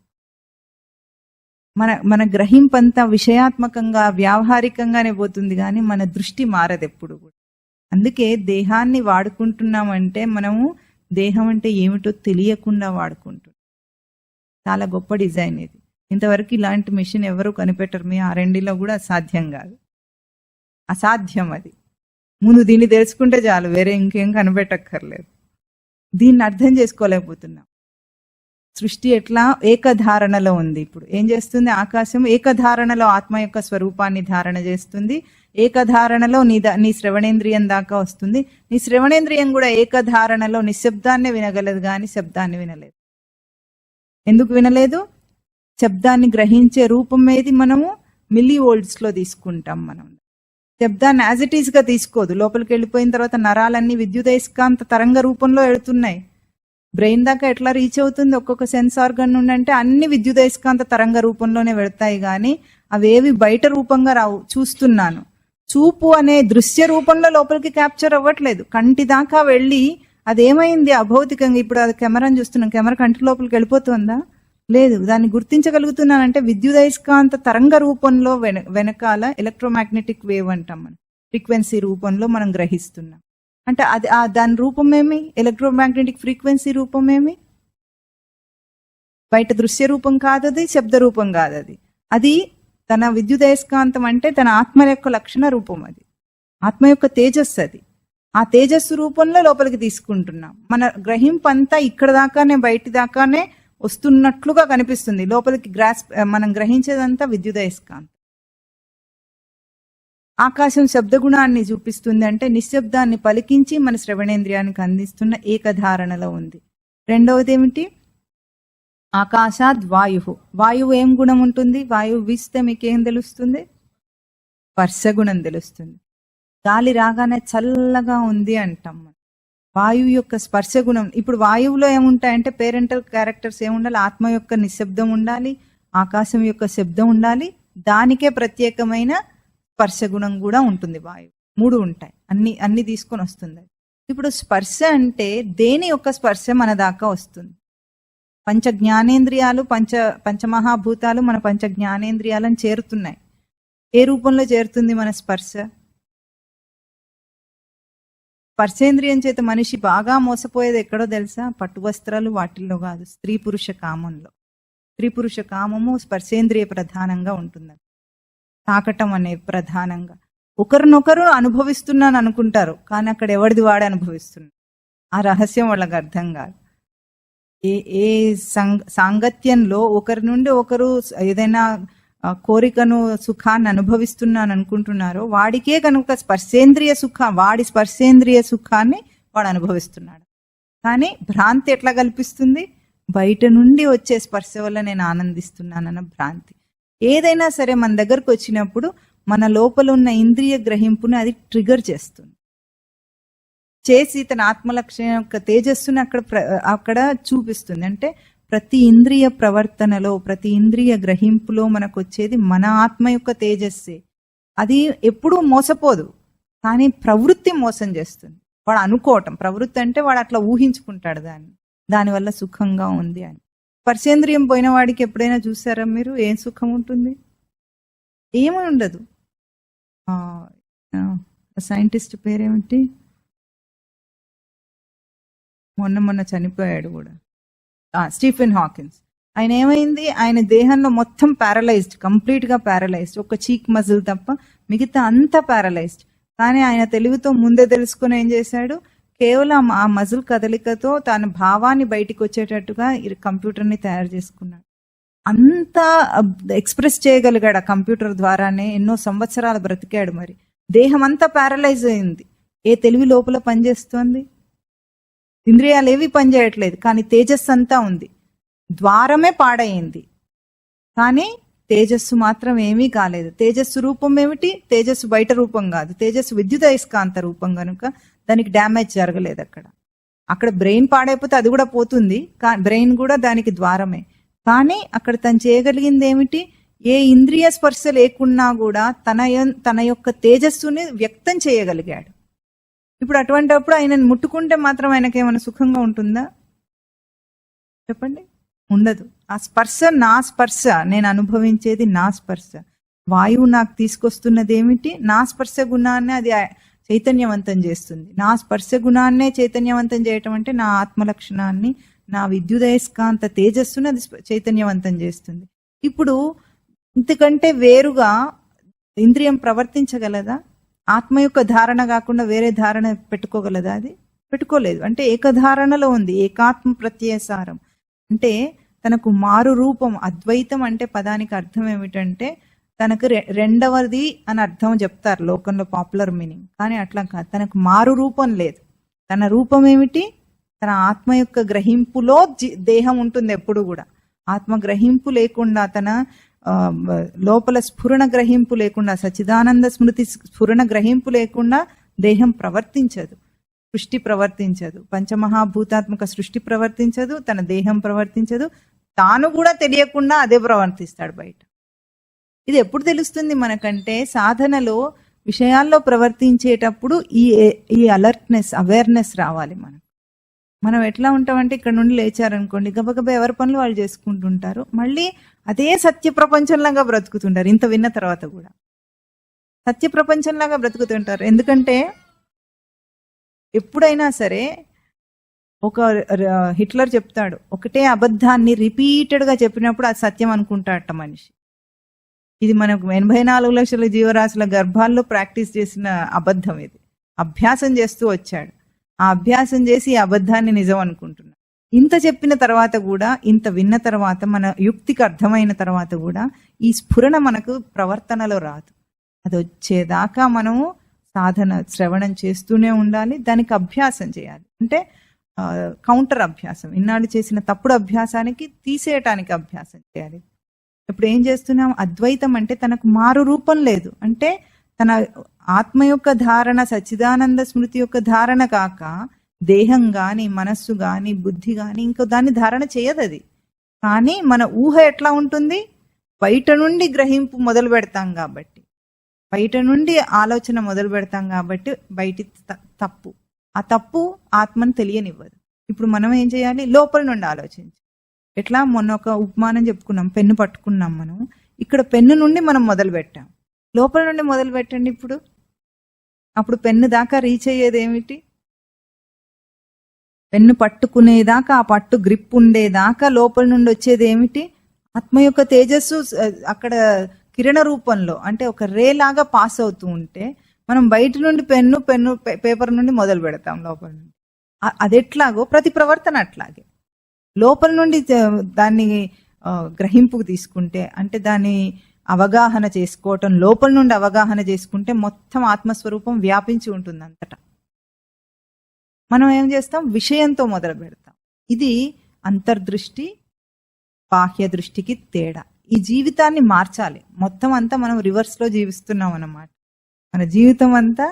S1: మన గ్రహింపంతా విషయాత్మకంగా వ్యావహారికంగానే పోతుంది, కానీ మన దృష్టి మారదు ఎప్పుడు కూడా. అందుకే దేహాన్ని వాడుకుంటున్నామంటే మనము దేహం అంటే ఏమిటో తెలియకుండా వాడుకుంటున్నాం. చాలా గొప్ప డిజైన్ ఇది. ఇంతవరకు ఇలాంటి మెషిన్ ఎవరు కనిపెట్టరు. మీ R&Dలో కూడా సాధ్యం కాదు, అసాధ్యం. అది ముందు దీన్ని తెలుసుకుంటే చాలు, వేరే ఇంకేం కనిపెట్టక్కర్లేదు. దీన్ని అర్థం చేసుకోలేకపోతున్నాం. సృష్టి ఎట్లా ఏకధారణలో ఉంది. ఇప్పుడు ఏం చేస్తుంది? ఆకాశం ఏకధారణలో ఆత్మ యొక్క స్వరూపాన్ని ధారణ చేస్తుంది. ఏకధారణలో నీ శ్రవణేంద్రియం దాకా వస్తుంది. నీ శ్రవణేంద్రియం కూడా ఏకధారణలో నిశ్శబ్దాన్ని వినగలదు, కానీ శబ్దాన్ని వినలేదు. ఎందుకు వినలేదు? శబ్దాన్ని గ్రహించే రూపం ఏది? మనము మిల్లీ వోల్ట్స్లో తీసుకుంటాం. మనం శబ్దాన్ని యాజ్ ఇట్ ఈస్ గా తీసుకోదు. లోపలికి వెళ్ళిపోయిన తర్వాత నరాలన్నీ విద్యుదయస్కాంత తరంగ రూపంలో వెళుతున్నాయి. బ్రెయిన్ దాకా ఎట్లా రీచ్ అవుతుంది? ఒక్కొక్క సెన్స్ ఆర్గన్ నుండి అంటే అన్ని విద్యుదయస్కాంత తరంగ రూపంలోనే వెళతాయి, కానీ అవేవి బయట రూపంగా రావు. చూస్తున్నాను, చూపు అనే దృశ్య రూపంలో లోపలికి క్యాప్చర్ అవ్వట్లేదు. కంటి దాకా వెళ్ళి అదేమైంది అభౌతికంగా. ఇప్పుడు అది కెమెరాని చూస్తున్నాం, కెమెరా కంటి లోపలికి వెళ్ళిపోతుందా? లేదు. దాన్ని గుర్తించగలుగుతున్నానంటే విద్యుదయస్కాంత తరంగ రూపంలో వెనకాల ఎలక్ట్రోమాగ్నెటిక్ వేవ్ అంటాం మనం, ఫ్రీక్వెన్సీ రూపంలో మనం గ్రహిస్తున్నాం. అంటే అది దాని రూపం ఏమి? ఎలక్ట్రోమాగ్నెటిక్ ఫ్రీక్వెన్సీ రూపం ఏమి? బయట దృశ్య రూపం కాదది, శబ్ద రూపం కాదది. అది తన విద్యుదయస్కాంతం అంటే తన ఆత్మ యొక్క లక్షణ రూపం. అది ఆత్మ యొక్క తేజస్సు. అది ఆ తేజస్సు రూపంలో లోపలికి తీసుకుంటున్నాం. మన గ్రహింపు అంతా ఇక్కడ దాకానే, బయటి దాకానే వస్తున్నట్లుగా కనిపిస్తుంది. లోపలికి మనం గ్రహించేదంతా విద్యుదయస్కాంతం. ఆకాశం శబ్దగుణాన్ని చూపిస్తుంది అంటే నిశ్శబ్దాన్ని పలికించి మన శ్రవణేంద్రియానికి అందిస్తున్న ఏకధారణలో ఉంది. రెండవది ఏమిటి? ఆకాశాద్ వాయు. వాయువు ఏం గుణం ఉంటుంది? వాయువు వీస్తే మీకేం తెలుస్తుంది? స్పర్శగుణం తెలుస్తుంది. గాలి రాగానే చల్లగా ఉంది అంటాం. వాయువు యొక్క స్పర్శగుణం. ఇప్పుడు వాయువులో ఏముంటాయంటే పేరెంటల్ క్యారెక్టర్స్ ఏముండాలి? ఆత్మ యొక్క నిశ్శబ్దం ఉండాలి, ఆకాశం యొక్క శబ్దం ఉండాలి, దానికే ప్రత్యేకమైన స్పర్శగుణం కూడా ఉంటుంది. వాయువు 3 ఉంటాయి, అన్ని తీసుకొని వస్తుంది. ఇప్పుడు స్పర్శ అంటే దేని యొక్క స్పర్శ మన దాకా వస్తుంది? పంచ జ్ఞానేంద్రియాలు, పంచమహాభూతాలు మన పంచ జ్ఞానేంద్రియాలను చేరుతున్నాయి. ఏ రూపంలో చేరుతుంది మన స్పర్శ? స్పర్శేంద్రియం చేత మనిషి బాగా మోసపోయేది ఎక్కడో తెలుసా? పట్టు వస్త్రాలు వాటిల్లో కాదు, స్త్రీ పురుష కామంలో. స్త్రీ పురుష కామము స్పర్శేంద్రియ ప్రధానంగా ఉంటుంది. తాకటం అనే ప్రధానంగా. ఒకరినొకరు అనుభవిస్తున్నాను అనుకుంటారు, కానీ అక్కడ ఎవరిది వాడే అనుభవిస్తున్నారు. ఆ రహస్యం వాళ్ళకి అర్థం కాదు. ఏ సాంగత్యంలో ఒకరి నుండి ఒకరు ఏదైనా కోరికను, సుఖాన్ని అనుభవిస్తున్నాను అనుకుంటున్నారో వాడికే కనుక స్పర్శేంద్రియ వాడి స్పర్శేంద్రియ సుఖాన్ని వాడు అనుభవిస్తున్నాడు. కానీ భ్రాంతి ఎట్లా కల్పిస్తుంది? బయట నుండి వచ్చే స్పర్శ వల్ల నేను ఆనందిస్తున్నానన్న భ్రాంతి. ఏదైనా సరే మన దగ్గరకు వచ్చినప్పుడు మన లోపల ఉన్న ఇంద్రియ గ్రహింపుని అది ట్రిగర్ చేస్తుంది. చేసి తన ఆత్మలక్షణ యొక్క తేజస్సుని అక్కడ చూపిస్తుంది. అంటే ప్రతి ఇంద్రియ ప్రవర్తనలో, ప్రతి ఇంద్రియ గ్రహింపులో మనకు వచ్చేది మన ఆత్మ యొక్క తేజస్సే. అది ఎప్పుడూ మోసపోదు, కానీ ప్రవృత్తి మోసం చేస్తుంది. వాడు అనుకోవటం, ప్రవృత్తి అంటే వాడు అట్లా ఊహించుకుంటాడు దానివల్ల సుఖంగా ఉంది అని. స్పర్శేంద్రియం పోయిన వాడికి ఎప్పుడైనా చూసారా మీరు? ఏం సుఖం ఉంటుంది? ఏమీ ఉండదు. సైంటిస్ట్ పేరేమిటి? మొన్న చనిపోయాడు కూడా, స్టీఫెన్ హాకిన్స్. ఆయన ఏమైంది? ఆయన దేహంలో మొత్తం ప్యారలైజ్డ్, కంప్లీట్గా ప్యారలైజ్డ్, ఒక చీక్ మజిల్ తప్ప మిగతా అంతా ప్యారలైజ్డ్. కానీ ఆయన తెలివితో ముందే తెలుసుకుని ఏం చేశాడు? కేవలం ఆ మజిల్ కదలికతో తన భావాన్ని బయటికి వచ్చేటట్టుగా కంప్యూటర్ని తయారు చేసుకున్నాడు. అంతా ఎక్స్ప్రెస్ చేయగలిగాడు ఆ కంప్యూటర్ ద్వారానే. ఎన్నో సంవత్సరాలు బ్రతికాడు. మరి దేహం అంతా ప్యారలైజ్ అయింది. ఏ తెలివి లోపల పనిచేస్తోంది? ఇంద్రియాలు ఏవి పనిచేయట్లేదు, కానీ తేజస్సు అంతా ఉంది. ద్వారమే పాడైంది, కానీ తేజస్సు మాత్రం ఏమీ కాలేదు. తేజస్సు రూపం ఏమిటి? తేజస్సు బయట రూపం కాదు, తేజస్సు విద్యుదయస్కాంత రూపం కనుక దానికి డ్యామేజ్ జరగలేదు అక్కడ. అక్కడ బ్రెయిన్ పాడైపోతే అది కూడా పోతుంది, బ్రెయిన్ కూడా దానికి ద్వారమే. కానీ అక్కడ తను చేయగలిగింది ఏమిటి? ఏ ఇంద్రియ స్పర్శ లేకున్నా కూడా తన యొక్క తేజస్సుని వ్యక్తం చేయగలిగాడు. ఇప్పుడు అటువంటిప్పుడు ఆయనను ముట్టుకుంటే మాత్రం ఆయనకేమైనా సుఖంగా ఉంటుందా? చెప్పండి, ఉండదు. ఆ స్పర్శ నా స్పర్శ, నేను అనుభవించేది నా స్పర్శ. వాయువు నాకు తీసుకొస్తున్నది ఏమిటి? నా స్పర్శ గుణాన్ని అది చైతన్యవంతం చేస్తుంది. నా స్పర్శ గుణాన్నే చైతన్యవంతం చేయటం అంటే నా ఆత్మలక్షణాన్ని, నా విద్యుదయస్కాంత తేజస్సును అది చైతన్యవంతం చేస్తుంది. ఇప్పుడు ఇంతకంటే వేరుగా ఇంద్రియం ప్రవర్తించగలదా? ఆత్మ యొక్క ధారణ కాకుండా వేరే ధారణ పెట్టుకోగలదా? అది పెట్టుకోలేదు. అంటే ఏకధారణలో ఉంది, ఏకాత్మ ప్రత్యయసారం. అంటే తనకు మారు రూపం, అద్వైతం అంటే పదానికి అర్థం ఏమిటంటే తనకు రెండవది అని అర్థం చెప్తారు లోకంలో, పాపులర్ మీనింగ్. కానీ అట్లా కాదు, తనకు మారు రూపం లేదు. తన రూపం ఏమిటి? తన ఆత్మ యొక్క గ్రహింపులో దేహం ఉంటుంది ఎప్పుడు కూడా. ఆత్మ గ్రహింపు లేకుండా, తన లోపల స్ఫురణ గ్రహింపు లేకుండా, సచ్చిదానంద స్మృతి స్ఫురణ గ్రహింపు లేకుండా దేహం ప్రవర్తించదు, సృష్టి ప్రవర్తించదు, పంచమహాభూతాత్మక సృష్టి ప్రవర్తించదు, తన దేహం ప్రవర్తించదు. తాను కూడా తెలియకుండా అదే ప్రవర్తిస్తాడు బయట. ఇది ఎప్పుడు తెలుస్తుంది మనకంటే సాధనలో విషయాల్లో ప్రవర్తించేటప్పుడు ఈ అలర్ట్నెస్, అవేర్నెస్ రావాలి మనకు. మనం ఎట్లా ఉంటామంటే ఇక్కడ నుండి లేచారనుకోండి, గబగబా ఎవరి పనులు వాళ్ళు చేసుకుంటుంటారు, మళ్ళీ అదే సత్య ప్రపంచంలాగా బ్రతుకుతుంటారు. ఇంత విన్న తర్వాత కూడా సత్య ప్రపంచంలాగా బ్రతుకుతుంటారు. ఎందుకంటే ఎప్పుడైనా సరే ఒక హిట్లర్ చెప్తాడు, ఒకటే అబద్ధాన్ని రిపీటెడ్గా చెప్పినప్పుడు అది సత్యం అనుకుంటాడట మనిషి. ఇది మనకు 84 లక్షల జీవరాశుల గర్భాల్లో ప్రాక్టీస్ చేసిన అబద్ధం. ఇది అభ్యాసం చేస్తూ వచ్చాడు. ఆ అభ్యాసం చేసి ఈ అబద్ధాన్ని నిజం అనుకుంటున్నాడు. ఇంత చెప్పిన తర్వాత కూడా, ఇంత విన్న తర్వాత, మన యుక్తికి అర్థమైన తర్వాత కూడా ఈ స్ఫురణ మనకు ప్రవర్తనలో రాదు. అది వచ్చేదాకా మనము సాధన శ్రవణం చేస్తూనే ఉండాలి. దానికి అభ్యాసం చేయాలి. అంటే కౌంటర్ అభ్యాసం, ఇన్నాళ్ళు చేసిన తప్పుడు అభ్యాసానికి తీసేయటానికి అభ్యాసం చేయాలి. ఇప్పుడు ఏం చేస్తున్నాం? అద్వైతం అంటే తనకు మారు రూపం లేదు. అంటే తన ఆత్మ యొక్క ధారణ, సచ్చిదానంద స్మృతి యొక్క ధారణ కాక దేహం గాని, మనస్సు గాని, బుద్ధి గాని ఇంకో దాన్ని ధారణ చేయదు అది. కానీ మన ఊహ ఎట్లా ఉంటుంది? బయట నుండి గ్రహింపు మొదలు పెడతాం కాబట్టి, బయట నుండి ఆలోచన మొదలు పెడతాం కాబట్టి బయటి తప్పు, ఆ తప్పు ఆత్మను తెలియనివ్వదు. ఇప్పుడు మనం ఏం చేయాలి? లోపల నుండి ఆలోచించి. ఎట్లా? మొన్న ఒక ఉపమానం చెప్పుకున్నాం, పెన్ను పట్టుకున్నాం మనం. ఇక్కడ పెన్ను నుండి మనం మొదలు పెట్టాం, లోపల నుండి మొదలు పెట్టండి ఇప్పుడు. అప్పుడు పెన్ను దాకా రీచ్ అయ్యేది ఏమిటి? పెన్ను పట్టుకునేదాకా, ఆ పట్టు గ్రిప్ ఉండేదాకా లోపల నుండి వచ్చేది ఏమిటి? ఆత్మ యొక్క తేజస్సు అక్కడ కిరణ రూపంలో, అంటే ఒక రే లాగా పాస్ అవుతూ ఉంటే మనం బయట నుండి పెన్ను పేపర్ నుండి మొదలు పెడతాం లోపల నుండి. అది ఎట్లాగో ప్రతి ప్రవర్తన అట్లాగే లోపల నుండి దాన్ని గ్రహింపుకు తీసుకుంటే, అంటే దాన్ని అవగాహన చేసుకోవటం, లోపల నుండి అవగాహన చేసుకుంటే మొత్తం ఆత్మస్వరూపం వ్యాపించి ఉంటుంది అంతటా. మనం ఏం చేస్తాం? విషయంతో మొదలు పెడతాం. ఇది అంతర్దృష్టి బాహ్య దృష్టికి తేడా. ఈ జీవితాన్ని మార్చాలి. మొత్తం అంతా మనం రివర్స్లో జీవిస్తున్నాం అన్నమాట. మన జీవితం అంతా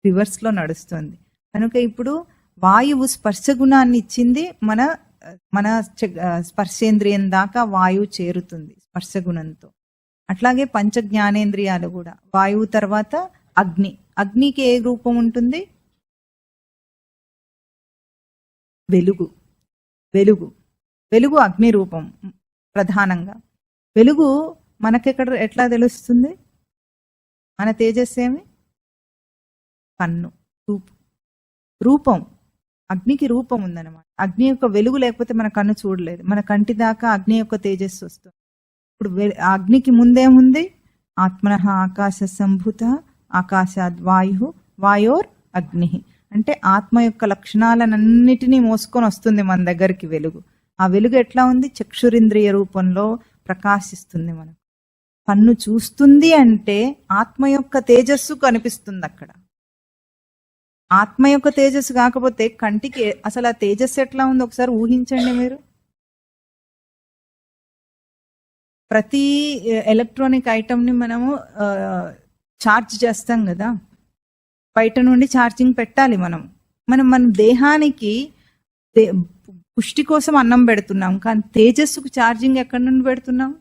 S1: రివర్స్లో నడుస్తుంది. కనుక ఇప్పుడు వాయువు స్పర్శ గుణాన్ని ఇచ్చింది. మన స్పర్శేంద్రియం దాకా వాయువు చేరుతుంది స్పర్శ గుణంతో. అట్లాగే పంచ జ్ఞానేంద్రియాలు కూడా. వాయువు తర్వాత అగ్ని. అగ్నికి ఏ రూపం ఉంటుంది? వెలుగు. వెలుగు వెలుగు అగ్ని రూపం ప్రధానంగా. వెలుగు మనకెక్కడ ఎట్లా తెలుస్తుంది? మన తేజస్సు ఏమి? కన్ను, రూపం. అగ్నికి రూపం ఉందన్నమాట. అగ్ని యొక్క వెలుగు లేకపోతే మన కన్ను చూడలేదు. మన కంటి దాకా అగ్ని యొక్క తేజస్సు వస్తుంది. ఇప్పుడు అగ్నికి ముందేముంది? ఆత్మనః ఆకాశ సంభూత ఆకాశాద్ వాయు వాయోర్ అగ్ని. అంటే ఆత్మ యొక్క లక్షణాలన్నిటినీ మోసుకొని వస్తుంది మన దగ్గరికి వెలుగు. ఆ వెలుగు ఎట్లా ఉంది? చక్షురింద్రియ రూపంలో ప్రకాశిస్తుంది. మనకు కన్ను చూస్తుంది అంటే ఆత్మ యొక్క తేజస్సు కనిపిస్తుంది అక్కడ. ఆత్మ యొక్క తేజస్సు కాకపోతే కంటికి అసలు ఆ తేజస్సు ఎట్లా ఉందో ఒకసారి ఊహించండి మీరు. ప్రతి ఎలక్ట్రానిక్ ఐటమ్ని మనము ఛార్జ్ చేస్తాం కదా, బయట నుండి ఛార్జింగ్ పెట్టాలి. మన దేహానికి పుష్టి కోసం అన్నం పెడుతున్నాం, కానీ తేజస్సుకు ఛార్జింగ్ ఎక్కడి నుండి పెడుతున్నాం?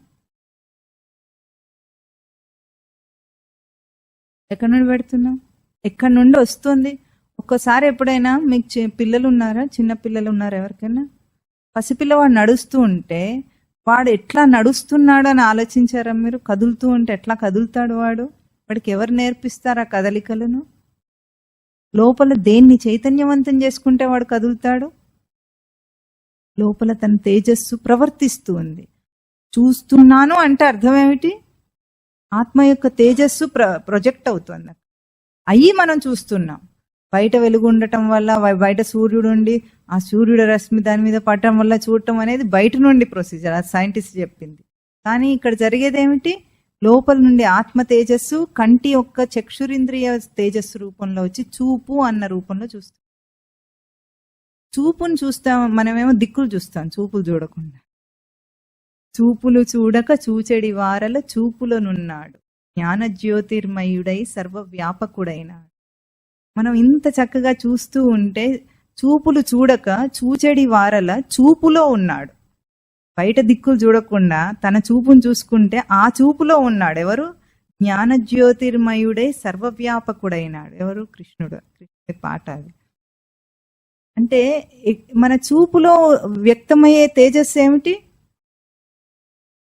S1: ఎక్కడి నుండి పెడుతున్నాం? ఎక్కడి నుండి వస్తుంది? ఒక్కసారి ఎప్పుడైనా మీకు పిల్లలు ఉన్నారా? చిన్న పిల్లలు ఉన్నారా ఎవరికైనా? పసిపిల్లవాడు నడుస్తూ ఉంటే వాడు ఎట్లా నడుస్తున్నాడు అని ఆలోచించారా మీరు? కదులుతూ ఉంటే ఎట్లా కదులుతాడు వాడు? వాడికి ఎవరు నేర్పిస్తారా కదలికలను? లోపల దేన్ని చైతన్యవంతం చేసుకుంటే వాడు కదులుతాడు? లోపల తన తేజస్సు ప్రవర్తిస్తూ ఉంది. చూస్తున్నాను అంటే అర్థం ఏమిటి? ఆత్మ యొక్క తేజస్సు ప్రొజెక్ట్ అవుతుంది. అయ్యి మనం చూస్తున్నాం. బయట వెలుగు ఉండటం వల్ల, బయట సూర్యుడు ఉండి ఆ సూర్యుడు రశ్మి దాని మీద పడటం వల్ల చూడటం అనేది బయట నుండి ప్రొసీజర్, అది సైంటిస్ట్ చెప్పింది. కానీ ఇక్కడ జరిగేది ఏమిటి? లోపల నుండి ఆత్మ తేజస్సు కంటి యొక్క చక్షురింద్రియ తేజస్సు రూపంలో వచ్చి చూపు అన్న రూపంలో చూస్తాం. చూపును చూస్తాం, మనమేమో దిక్కులు చూస్తాం, చూపులు చూడకుండా. చూపులు చూడక చూచెడి వారల చూపులోనున్నాడు, జ్ఞాన జ్యోతిర్మయుడై సర్వవ్యాపకుడైనాడు. మనం ఇంత చక్కగా చూస్తూ ఉంటే చూపులు చూడక చూచెడి వారల చూపులో ఉన్నాడు. బయట దిక్కులు చూడకుండా తన చూపును చూసుకుంటే ఆ చూపులో ఉన్నాడు. ఎవరు? జ్ఞాన జ్యోతిర్మయుడై సర్వవ్యాపకుడైనాడు. ఎవరు? కృష్ణుడు. కృష్ణుడి పాట అది. అంటే మన చూపులో వ్యక్తమయ్యే తేజస్సు ఏమిటి?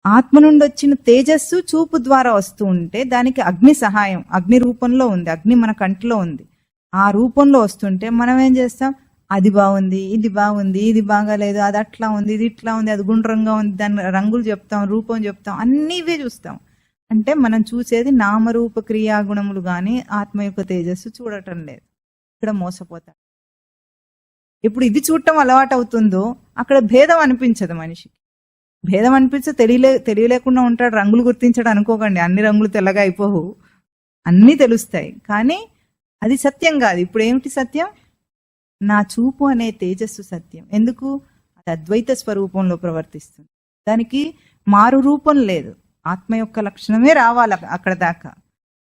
S1: ఆత్మ నుండి వచ్చిన తేజస్సు చూపు ద్వారా వస్తూ ఉంటే దానికి అగ్ని సహాయం, అగ్ని రూపంలో ఉంది. అగ్ని మన కంటిలో ఉంది. ఆ రూపంలో వస్తుంటే మనం ఏం చేస్తాం? అది బాగుంది, ఇది బాగుంది, ఇది బాగాలేదు, అది అట్లా ఉంది, ఇది ఇట్లా ఉంది, అది గుండ్రంగా ఉంది, దాని రంగులు చెప్తాం, రూపం చెప్తాం, అన్నీ ఇవే చూస్తాం. అంటే మనం చూసేది నామరూప క్రియాగుణములు కానీ ఆత్మ యొక్క తేజస్సు చూడటం లేదు. ఇక్కడ మోసపోతాం. ఇప్పుడు ఇది చూడటం అలవాటు అవుతుందో అక్కడ భేదం అనిపించదు మనిషికి. భేదం అనిపించే తెలియలేకుండా ఉంటాడు. రంగులు గుర్తించడం అనుకోకండి, అన్ని రంగులు తెల్లగా అయిపోవు, అన్నీ తెలుస్తాయి. కానీ అది సత్యం కాదు. ఇప్పుడు ఏమిటి సత్యం? నా చూపు అనే తేజస్సు సత్యం. ఎందుకు? అది అద్వైత స్వరూపంలో ప్రవర్తిస్తుంది. దానికి మారు రూపం లేదు. ఆత్మ యొక్క లక్షణమే రావాలి అక్కడ దాకా.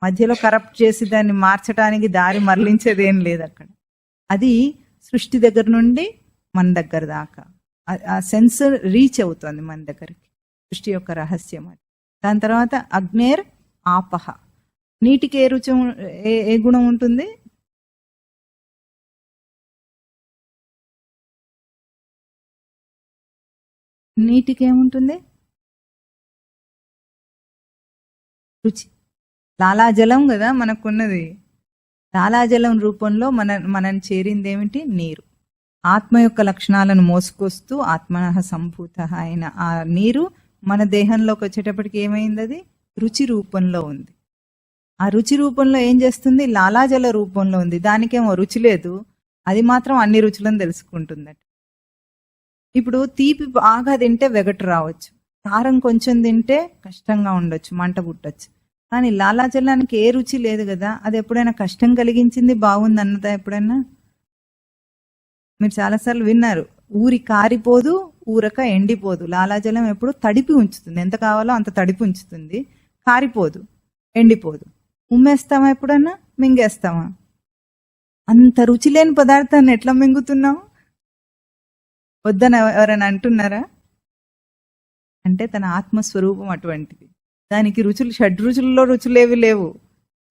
S1: మధ్యలో కరప్ట్ చేసి దాన్ని మార్చడానికి దారి మరలించేది ఏం లేదు అక్కడ. అది సృష్టి దగ్గర నుండి మన దగ్గర దాకా ఆ సెన్స్ రీచ్ అవుతుంది మన దగ్గరికి. సృష్టి యొక్క రహస్యం అది. దాని తర్వాత అగ్నేర్ ఆపహ, నీటికి ఏ రుచి, ఏ గుణం ఉంటుంది? నీటికి ఏముంటుంది? రుచి. లాలాజలం కదా మనకున్నది. లాలాజలం రూపంలో మనని చేరింది ఏమిటి? నీరు. ఆత్మ యొక్క లక్షణాలను మోసుకొస్తూ ఆత్మనః సంభూత అయిన ఆ నీరు మన దేహంలోకి వచ్చేటప్పటికి ఏమైంది? అది రుచి రూపంలో ఉంది. ఆ రుచి రూపంలో ఏం చేస్తుంది? లాలాజల రూపంలో ఉంది. దానికేమో రుచి లేదు, అది మాత్రం అన్ని రుచులను తెలుసుకుంటుందట. ఇప్పుడు తీపి బాగా తింటే వెగటు రావచ్చు, కారం కొంచెం తింటే కష్టంగా ఉండొచ్చు, మంట పుట్టచ్చు. కానీ లాలాజలానికి ఏ రుచి లేదు కదా. అది ఎప్పుడైనా కష్టం కలిగించింది, బాగుంది అన్నదా ఎప్పుడైనా? మీరు చాలాసార్లు విన్నారు, ఊరి కారిపోదు, ఊరక ఎండిపోదు. లాలాజలం ఎప్పుడు తడిపి ఉంచుతుంది, ఎంత కావాలో అంత తడిపి ఉంచుతుంది, కారిపోదు, ఎండిపోదు. ఉమ్మేస్తామా ఎప్పుడన్నా? మింగేస్తామా? అంత రుచి లేని పదార్థాన్ని ఎట్లా మింగుతున్నాం? వద్దని ఎవరైనా అంటున్నారా? అంటే తన ఆత్మస్వరూపం అటువంటిది. దానికి రుచులు, షడ్రుచుల్లో రుచులేవి లేవు.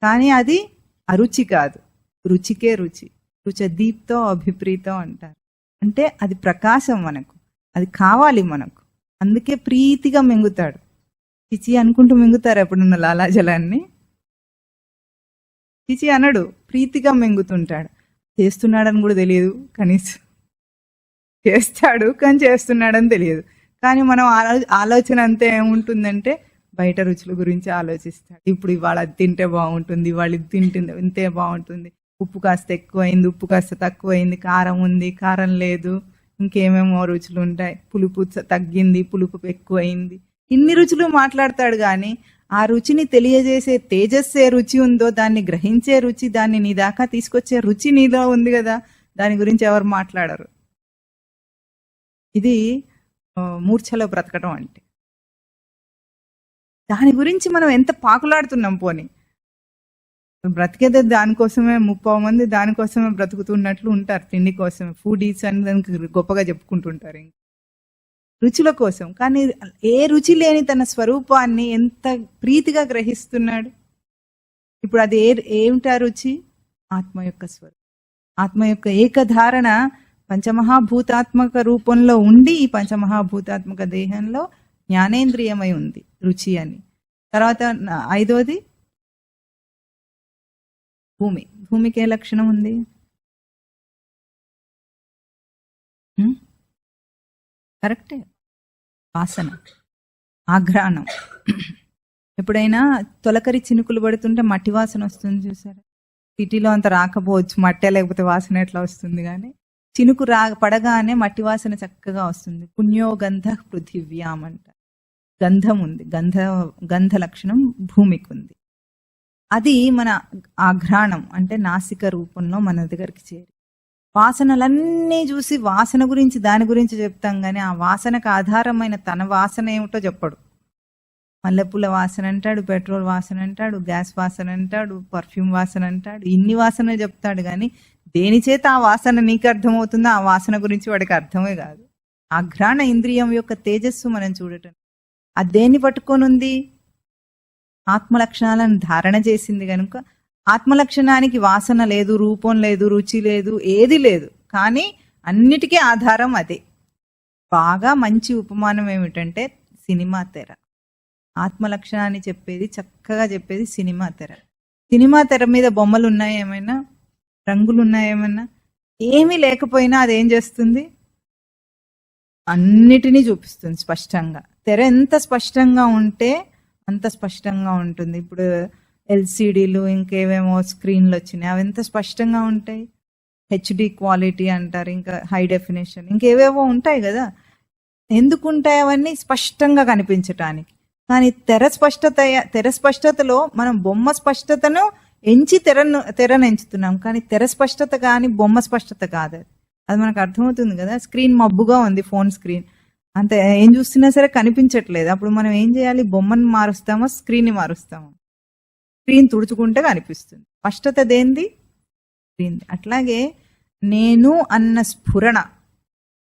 S1: కానీ అది అరుచి కాదు, రుచికే రుచి. రుచదీప్తో అభిప్రీతం అంటారు. అంటే అది ప్రకాశం, మనకు అది కావాలి మనకు. అందుకే ప్రీతిగా మింగుతాడు. చిచి అనుకుంటూ మింగుతారు ఎప్పుడున్న లాలాజలాన్ని? చిచి అనడు, ప్రీతిగా మింగుతుంటాడు. చేస్తున్నాడని కూడా తెలియదు, కనీసం చేస్తాడు కానీ చేస్తున్నాడని తెలియదు. కానీ మనం ఆలోచన అంతా ఏముంటుందంటే బయట రుచుల గురించి ఆలోచిస్తాడు. ఇప్పుడు ఇవాళ అది తింటే బాగుంటుంది, ఇవాళ ఇది తింటే బాగుంటుంది, ఉప్పు కాస్త ఎక్కువైంది, ఉప్పు కాస్త తక్కువైంది, కారం ఉంది, కారం లేదు, ఇంకేమేమో రుచులు ఉంటాయి, పులుపు తగ్గింది, పులుపు ఎక్కువైంది, ఇన్ని రుచులు మాట్లాడతాడు. కానీ ఆ రుచిని తెలియజేసే తేజస్సే రుచి ఉందో, దాన్ని గ్రహించే రుచి, దాన్ని నీ దాకా తీసుకొచ్చే రుచి నీలో ఉంది కదా, దాని గురించి ఎవరు మాట్లాడరు. ఇది మూర్ఛలో బ్రతకడం అంటే. దాని గురించి మనం ఎంత పాకులాడుతున్నాం. పోని
S2: బ్రతికేదే దానికోసమే, 30 మంది దానికోసమే బ్రతుకుతున్నట్లు ఉంటారు, తిండి కోసమే. ఫుడీస్ అని దానికి గొప్పగా చెప్పుకుంటుంటారు. ఇంకా రుచుల కోసం. కానీ ఏ రుచి లేని తన స్వరూపాన్ని ఎంత ప్రీతిగా గ్రహిస్తున్నాడు. ఇప్పుడు అది ఏమిటా రుచి? ఆత్మ యొక్క స్వరూపం. ఆత్మ యొక్క ఏకధారణ పంచమహాభూతాత్మక రూపంలో ఉండి ఈ పంచమహాభూతాత్మక దేహంలో జ్ఞానేంద్రియమై ఉంది రుచి అని. తర్వాత 5వది భూమి. భూమికి ఏ లక్షణం ఉంది? కరెక్టే, వాసన, ఆఘ్రాణం. ఎప్పుడైనా తొలకరి చినుకులు పడుతుంటే మట్టి వాసన వస్తుంది చూసారా? సిటీలో అంత రాకపోవచ్చు, మట్టే లేకపోతే వాసన ఎట్లా వస్తుంది, కానీ చినుకు పడగానే మట్టి వాసన చక్కగా వస్తుంది. పుణ్యో గంధ పృథివ్యాం అంట. గంధం ఉంది, గంధ లక్షణం భూమికి ఉంది. అది మన ఆఘ్రాణం అంటే నాసిక రూపంలో మన దగ్గరికి చేరి వాసనలన్నీ చూసి వాసన గురించి దాని గురించి చెప్తాం, కానీ ఆ వాసనకు ఆధారమైన తన వాసన ఏమిటో చెప్పడు. మల్లెపూల వాసన అంటాడు, పెట్రోల్ వాసన అంటాడు, గ్యాస్ వాసన అంటాడు, పర్ఫ్యూమ్ వాసన అంటాడు, ఇన్ని వాసన చెప్తాడు. కానీ దేని చేత ఆ వాసన నీకు అర్థమవుతుందో ఆ వాసన గురించి వాడికి అర్థమే కాదు. ఆఘ్రాణ ఇంద్రియం యొక్క తేజస్సు మనం చూడటం. అది దేన్ని పట్టుకొని ఉంది? ఆత్మలక్షణాలను ధారణ చేసింది కనుక ఆత్మలక్షణానికి వాసన లేదు, రూపం లేదు, రుచి లేదు, ఏది లేదు. కానీ అన్నిటికీ ఆధారం అదే. బాగా మంచి ఉపమానం ఏమిటంటే సినిమా తెర. ఆత్మలక్షణాన్ని చెప్పేది, చక్కగా చెప్పేది సినిమా తెర. సినిమా తెర మీద బొమ్మలు ఉన్నాయి, ఏమైనా రంగులు ఉన్నాయి, ఏమైనా ఏమీ లేకపోయినా అదేం చేస్తుంది? అన్నిటినీ చూపిస్తుంది స్పష్టంగా. తెర ఎంత స్పష్టంగా ఉంటే అంత స్పష్టంగా ఉంటుంది. ఇప్పుడు ఎల్సిడీలు ఇంకేవేమో స్క్రీన్లు వచ్చినాయి, అవి ఎంత స్పష్టంగా ఉంటాయి. హెచ్డి క్వాలిటీ అంటారు, ఇంకా హై డెఫినేషన్, ఇంకేవేవో ఉంటాయి కదా. ఎందుకు ఉంటాయి అవన్నీ? స్పష్టంగా కనిపించటానికి. కానీ తెర స్పష్టతలో మనం బొమ్మ స్పష్టతను ఎంచి తెరను ఎంచుతున్నాం, కానీ తెర స్పష్టత కానీ బొమ్మ స్పష్టత కాదు. అది మనకు అర్థమవుతుంది కదా. స్క్రీన్ మబ్బుగా ఉంది, ఫోన్ స్క్రీన్ అంత ఏం చూస్తున్నా సరే కనిపించట్లేదు. అప్పుడు మనం ఏం చేయాలి? బొమ్మను మారుస్తామో స్క్రీన్ని మారుస్తామో? స్క్రీన్ తుడుచుకుంటే కనిపిస్తుంది. స్పష్టత దేంది? స్క్రీన్. అట్లాగే నేను అన్న స్ఫురణ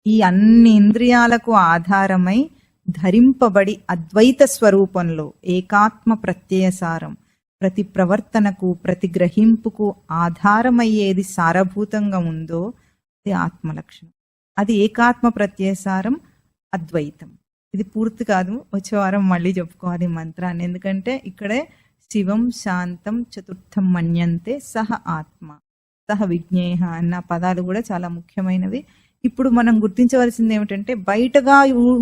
S2: ఈ అన్ని ఇంద్రియాలకు ఆధారమై ధరింపబడి అద్వైత స్వరూపంలో ఏకాత్మ ప్రత్యయసారం ప్రతి ప్రవర్తనకు ప్రతి గ్రహింపుకు ఆధారమయ్యేది సారభూతంగా ఉందో అది ఆత్మలక్షణం. అది ఏకాత్మ ప్రత్యయసారం, అద్వైతం. ఇది పూర్తి కాదు, వచ్చే వారం మళ్ళీ చెప్పుకోవాలి మంత్రాన్ని. ఎందుకంటే ఇక్కడే శివం శాంతం చతుర్థం మన్యంతే సహ ఆత్మ సహ విజ్ఞేహ అన్న పదాలు కూడా చాలా ముఖ్యమైనవి. ఇప్పుడు మనం గుర్తించవలసింది ఏమిటంటే బయటగా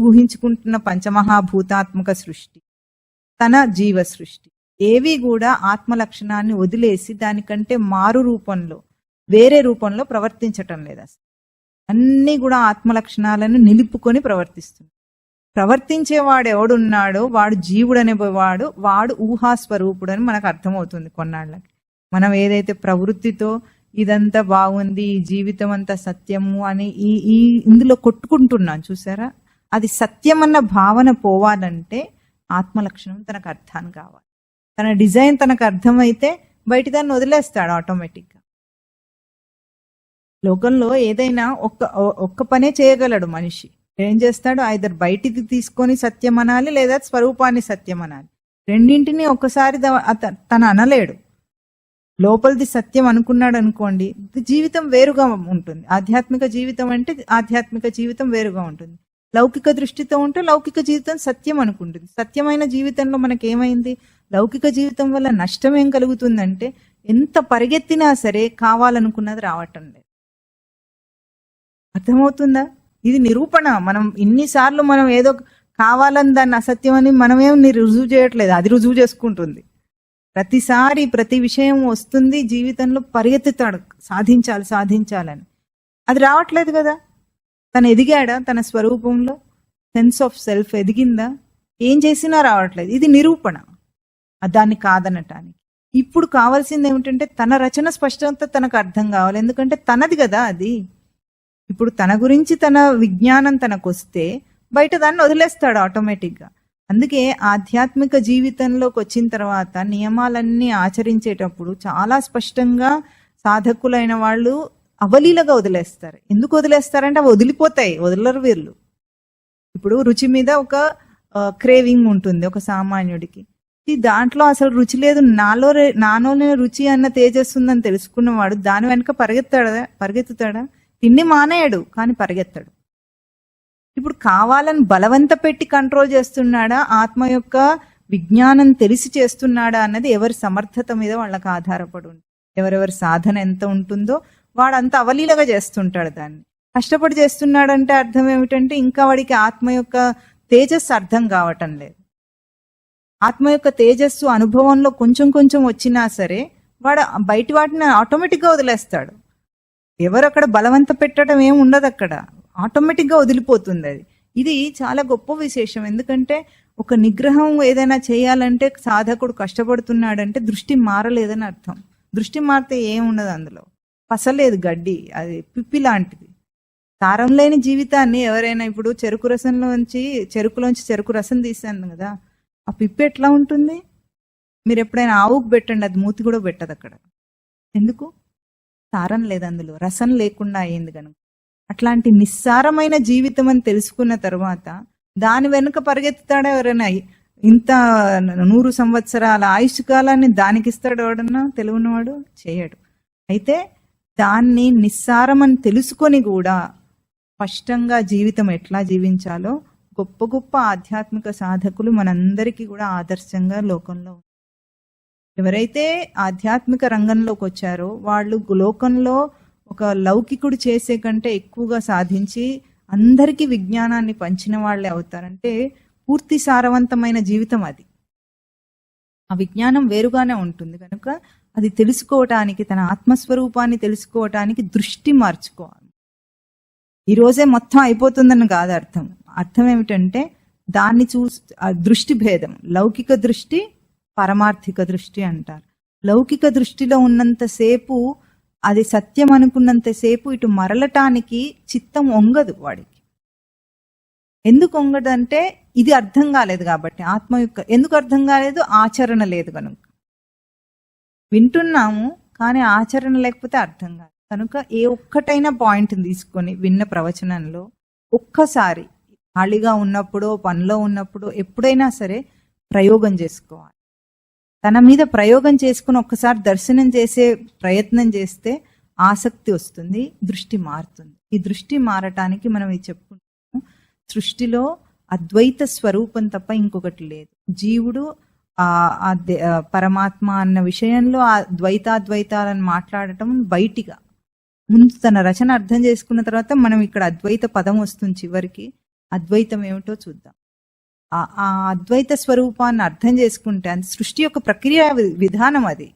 S2: ఊహించుకుంటున్న పంచమహాభూతాత్మక సృష్టి, తన జీవ సృష్టి ఏవి కూడా ఆత్మ లక్షణాన్ని వదిలేసి దానికంటే మారు రూపంలో వేరే రూపంలో ప్రవర్తించటం లేదు. అసలు అన్నీ కూడా ఆత్మ లక్షణాలను నిలుపుకొని ప్రవర్తిస్తుంది. ప్రవర్తించేవాడు ఎవడున్నాడో వాడు జీవుడు అనేవాడు, వాడు ఊహాస్వరూపుడు అని మనకు అర్థమవుతుంది కొన్నాళ్ళకి. మనం ఏదైతే ప్రవృత్తితో ఇదంతా బాగుంది, ఈ జీవితం అంతా సత్యము అని ఈ ఇందులో కొట్టుకుంటున్నాం చూసారా, అది సత్యం అన్న భావన పోవాలంటే ఆత్మలక్షణం తనకు అర్థం కావాలి. తన డిజైన్ తనకు అర్థమైతే బయట దాన్ని వదిలేస్తాడు ఆటోమేటిక్గా. లోకంలో ఏదైనా ఒక్క పనే చేయగలడు మనిషి. ఏం చేస్తాడు? ఐదర్ బయటికి తీసుకొని సత్యం అనాలి, లేదా స్వరూపాన్ని సత్యం అనాలి. రెండింటినీ ఒక్కసారి తన అనలేడు. లోపలిది సత్యం అనుకున్నాడు అనుకోండి, జీవితం వేరుగా ఉంటుంది. ఆధ్యాత్మిక జీవితం అంటే ఆధ్యాత్మిక జీవితం వేరుగా ఉంటుంది. లౌకిక దృష్టితో ఉంటే లౌకిక జీవితం సత్యం అనుకుంటుంది. సత్యమైన జీవితంలో మనకేమైంది? లౌకిక జీవితం వల్ల నష్టం ఏం కలుగుతుందంటే ఎంత పరిగెత్తినా సరే కావాలనుకున్నది రావటం లేదు. అర్థమవుతుందా? ఇది నిరూపణ. మనం ఇన్నిసార్లు మనం ఏదో కావాలని దాన్ని అసత్యం అని మనమేం రుజువు చేయట్లేదు, అది రుజువు చేసుకుంటుంది. ప్రతిసారి ప్రతి విషయం వస్తుంది, జీవితంలో పరిగెత్తుతాడు సాధించాలని. అది రావట్లేదు కదా. తను ఎదిగాడా? తన స్వరూపంలో సెన్స్ ఆఫ్ సెల్ఫ్ ఎదిగిందా? ఏం చేసినా రావట్లేదు. ఇది నిరూపణ, దాన్ని కాదనటానికి. ఇప్పుడు కావాల్సింది ఏమిటంటే తన రచన స్పష్టంతో తనకు అర్థం కావాలి. ఎందుకంటే తనది కదా అది. ఇప్పుడు తన గురించి తన విజ్ఞానం తనకు వస్తే బయట దాన్ని వదిలేస్తాడు ఆటోమేటిక్గా. అందుకే ఆధ్యాత్మిక జీవితంలోకి వచ్చిన తర్వాత నియమాలన్నీ ఆచరించేటప్పుడు చాలా స్పష్టంగా సాధకులైన వాళ్ళు అవలీలగా వదిలేస్తారు. ఎందుకు వదిలేస్తారంటే అవి వదిలిపోతాయి, వదలరు వీళ్ళు. ఇప్పుడు రుచి మీద ఒక క్రేవింగ్ ఉంటుంది ఒక సామాన్యుడికి. దాంట్లో అసలు రుచి లేదు, నాలోనే రుచి అన్న తేజస్సు ఉందని తెలుసుకున్నవాడు దాని వెనక పరిగెత్తుతాడా? తిండి మానేయడు కానీ పరిగెత్తాడు. ఇప్పుడు కావాలని బలవంత పెట్టి కంట్రోల్ చేస్తున్నాడా, ఆత్మ యొక్క విజ్ఞానం తెలిసి చేస్తున్నాడా అన్నది ఎవరి సమర్థత మీద వాళ్ళకి ఆధారపడి ఉంటుంది. ఎవరెవరి సాధన ఎంత ఉంటుందో వాడు అంత అవలీలగా చేస్తుంటాడు. దాన్ని కష్టపడి చేస్తున్నాడంటే అర్థం ఏమిటంటే ఇంకా వాడికి ఆత్మ యొక్క తేజస్సు అర్థం కావటం లేదు. ఆత్మ యొక్క తేజస్సు అనుభవంలో కొంచెం కొంచెం వచ్చినా సరే వాడు బయటి వాటిని ఆటోమేటిక్గా వదిలేస్తాడు. ఎవరు అక్కడ బలవంత పెట్టడం ఏమి ఉండదు, అక్కడ ఆటోమేటిక్గా వదిలిపోతుంది అది. ఇది చాలా గొప్ప విశేషం. ఎందుకంటే ఒక నిగ్రహం ఏదైనా చేయాలంటే సాధకుడు కష్టపడుతున్నాడంటే దృష్టి మారలేదని అర్థం. దృష్టి మారితే ఏముండదు, అందులో పసలేదు గడ్డి, అది పిప్పి లాంటిది. సారం లేని జీవితాన్ని ఎవరైనా ఇప్పుడు చెరుకులోంచి చెరుకు రసం తీసాను కదా, ఆ పిప్పి ఎట్లా ఉంటుంది? మీరు ఎప్పుడైనా ఆవుకు పెట్టండి, అది మూతి కూడా పెట్టదు అక్కడ. ఎందుకు? సారం లేదు, అందులో రసం లేకుండా అయ్యింది కనుక. అట్లాంటి నిస్సారమైన జీవితం అని తెలుసుకున్న తర్వాత దాని వెనుక పరిగెత్తుతాడా ఎవరైనా? ఇంత 100 సంవత్సరాల ఆయుష్ కాలాన్ని దానికి ఇస్తాడు ఎవడన్నా తెలియనివాడు? చేయడు. అయితే దాన్ని నిస్సారం అని తెలుసుకొని కూడా స్పష్టంగా జీవితం ఎట్లా జీవించాలో గొప్ప గొప్ప ఆధ్యాత్మిక సాధకులు మనందరికీ కూడా ఆదర్శంగా లోకంలో. ఎవరైతే ఆధ్యాత్మిక రంగంలోకి వచ్చారో వాళ్ళు లోకంలో ఒక లౌకికుడు చేసే కంటే ఎక్కువగా సాధించి అందరికీ విజ్ఞానాన్ని పంచిన వాళ్ళే అవుతారంటే పూర్తి సారవంతమైన జీవితం అది. ఆ విజ్ఞానం వేరుగానే ఉంటుంది కనుక అది తెలుసుకోవటానికి, తన ఆత్మస్వరూపాన్ని తెలుసుకోవటానికి దృష్టి మార్చుకోవాలి. ఈరోజే మొత్తం అయిపోతుందని కాదు అర్థం. అర్థం ఏమిటంటే దాన్ని దృష్టి భేదం. లౌకిక దృష్టి, పరమార్థిక దృష్టి అంటారు. లౌకిక దృష్టిలో ఉన్నంతసేపు, అది సత్యం అనుకున్నంతసేపు ఇటు మరలటానికి చిత్తం వంగదు వాడికి. ఎందుకు వంగదంటే ఇది అర్థం కాలేదు కాబట్టి. ఆత్మ యొక్క ఎందుకు అర్థం కాలేదు? ఆచరణ లేదు కనుక. వింటున్నాము కానీ ఆచరణ లేకపోతే అర్థం కాదు. కనుక ఏ ఒక్కటైనా పాయింట్ తీసుకొని విన్న ప్రవచనంలో ఒక్కసారి ఖాళీగా ఉన్నప్పుడు, పనిలో ఉన్నప్పుడు ఎప్పుడైనా సరే ప్రయోగం చేసుకోవాలి. తన మీద ప్రయోగం చేసుకుని ఒక్కసారి దర్శనం చేసే ప్రయత్నం చేస్తే ఆసక్తి వస్తుంది, దృష్టి మారుతుంది. ఈ దృష్టి మారటానికి మనం ఇది చెప్పుకుంటాము, సృష్టిలో అద్వైత స్వరూపం తప్ప ఇంకొకటి లేదు. జీవుడు పరమాత్మ అన్న విషయంలో ఆ ద్వైతాద్వైతాలను మాట్లాడటం బయటిగా. ముందు తన రచన అర్థం చేసుకున్న తర్వాత మనం ఇక్కడ అద్వైత పదం వస్తుంది చివరికి. అద్వైతం ఏమిటో చూద్దాం. ఆ అద్వైత స్వరూపాన్ని అర్థం చేసుకుంటే అది సృష్టి యొక్క ప్రక్రియ విధానం. అది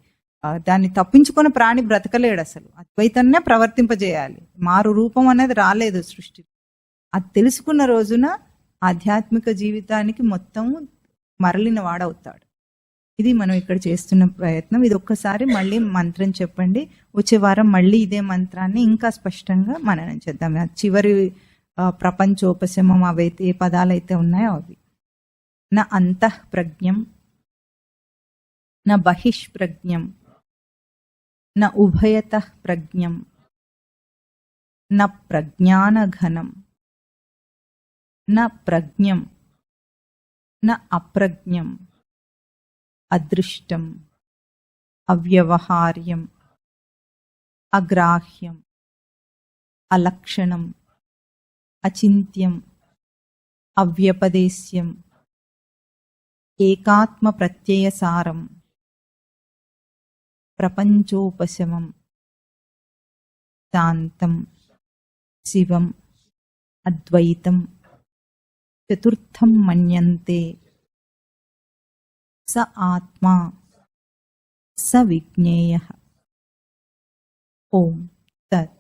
S2: దాన్ని తప్పించుకొని ప్రాణి బ్రతకలేడు అసలు. అద్వైతాన్నే ప్రవర్తింపజేయాలి. మారు రూపం అనేది రాలేదు సృష్టి. అది తెలుసుకున్న రోజున ఆధ్యాత్మిక జీవితానికి మొత్తం మరలిన వాడవుతాడు. ఇది మనం ఇక్కడ చేస్తున్న ప్రయత్నం. ఇది ఒక్కసారి మళ్ళీ మంత్రం చెప్పండి. వచ్చే వారం మళ్ళీ ఇదే మంత్రాన్ని ఇంకా స్పష్టంగా మననం చేద్దాం. చివరి ప్రపంచోపశమం అవైతే ఏ పదాలైతే ఉన్నాయో అవి. నా అంతః ప్రజ్ఞం, నా బహిష్ప్రజ్ఞం, నా ఉభయతః ప్రజ్ఞం, నా ప్రజ్ఞానఘనం, నా ప్రజ్ఞం, నా అప్రజ్ఞం, అదృష్టం, అవ్యవహార్యం, అగ్రాహ్యం, అలక్షణం, అచింత్యం, అవ్యపదేశ్యం, ఏకాత్మ ప్రత్యయసారం, ప్రపంచోపశమం, శాంతం, శివం, అద్వైతం, చతుర్థం మన్యంతే, స ఆత్మా స విజ్ఞేయః. ఓం తత్.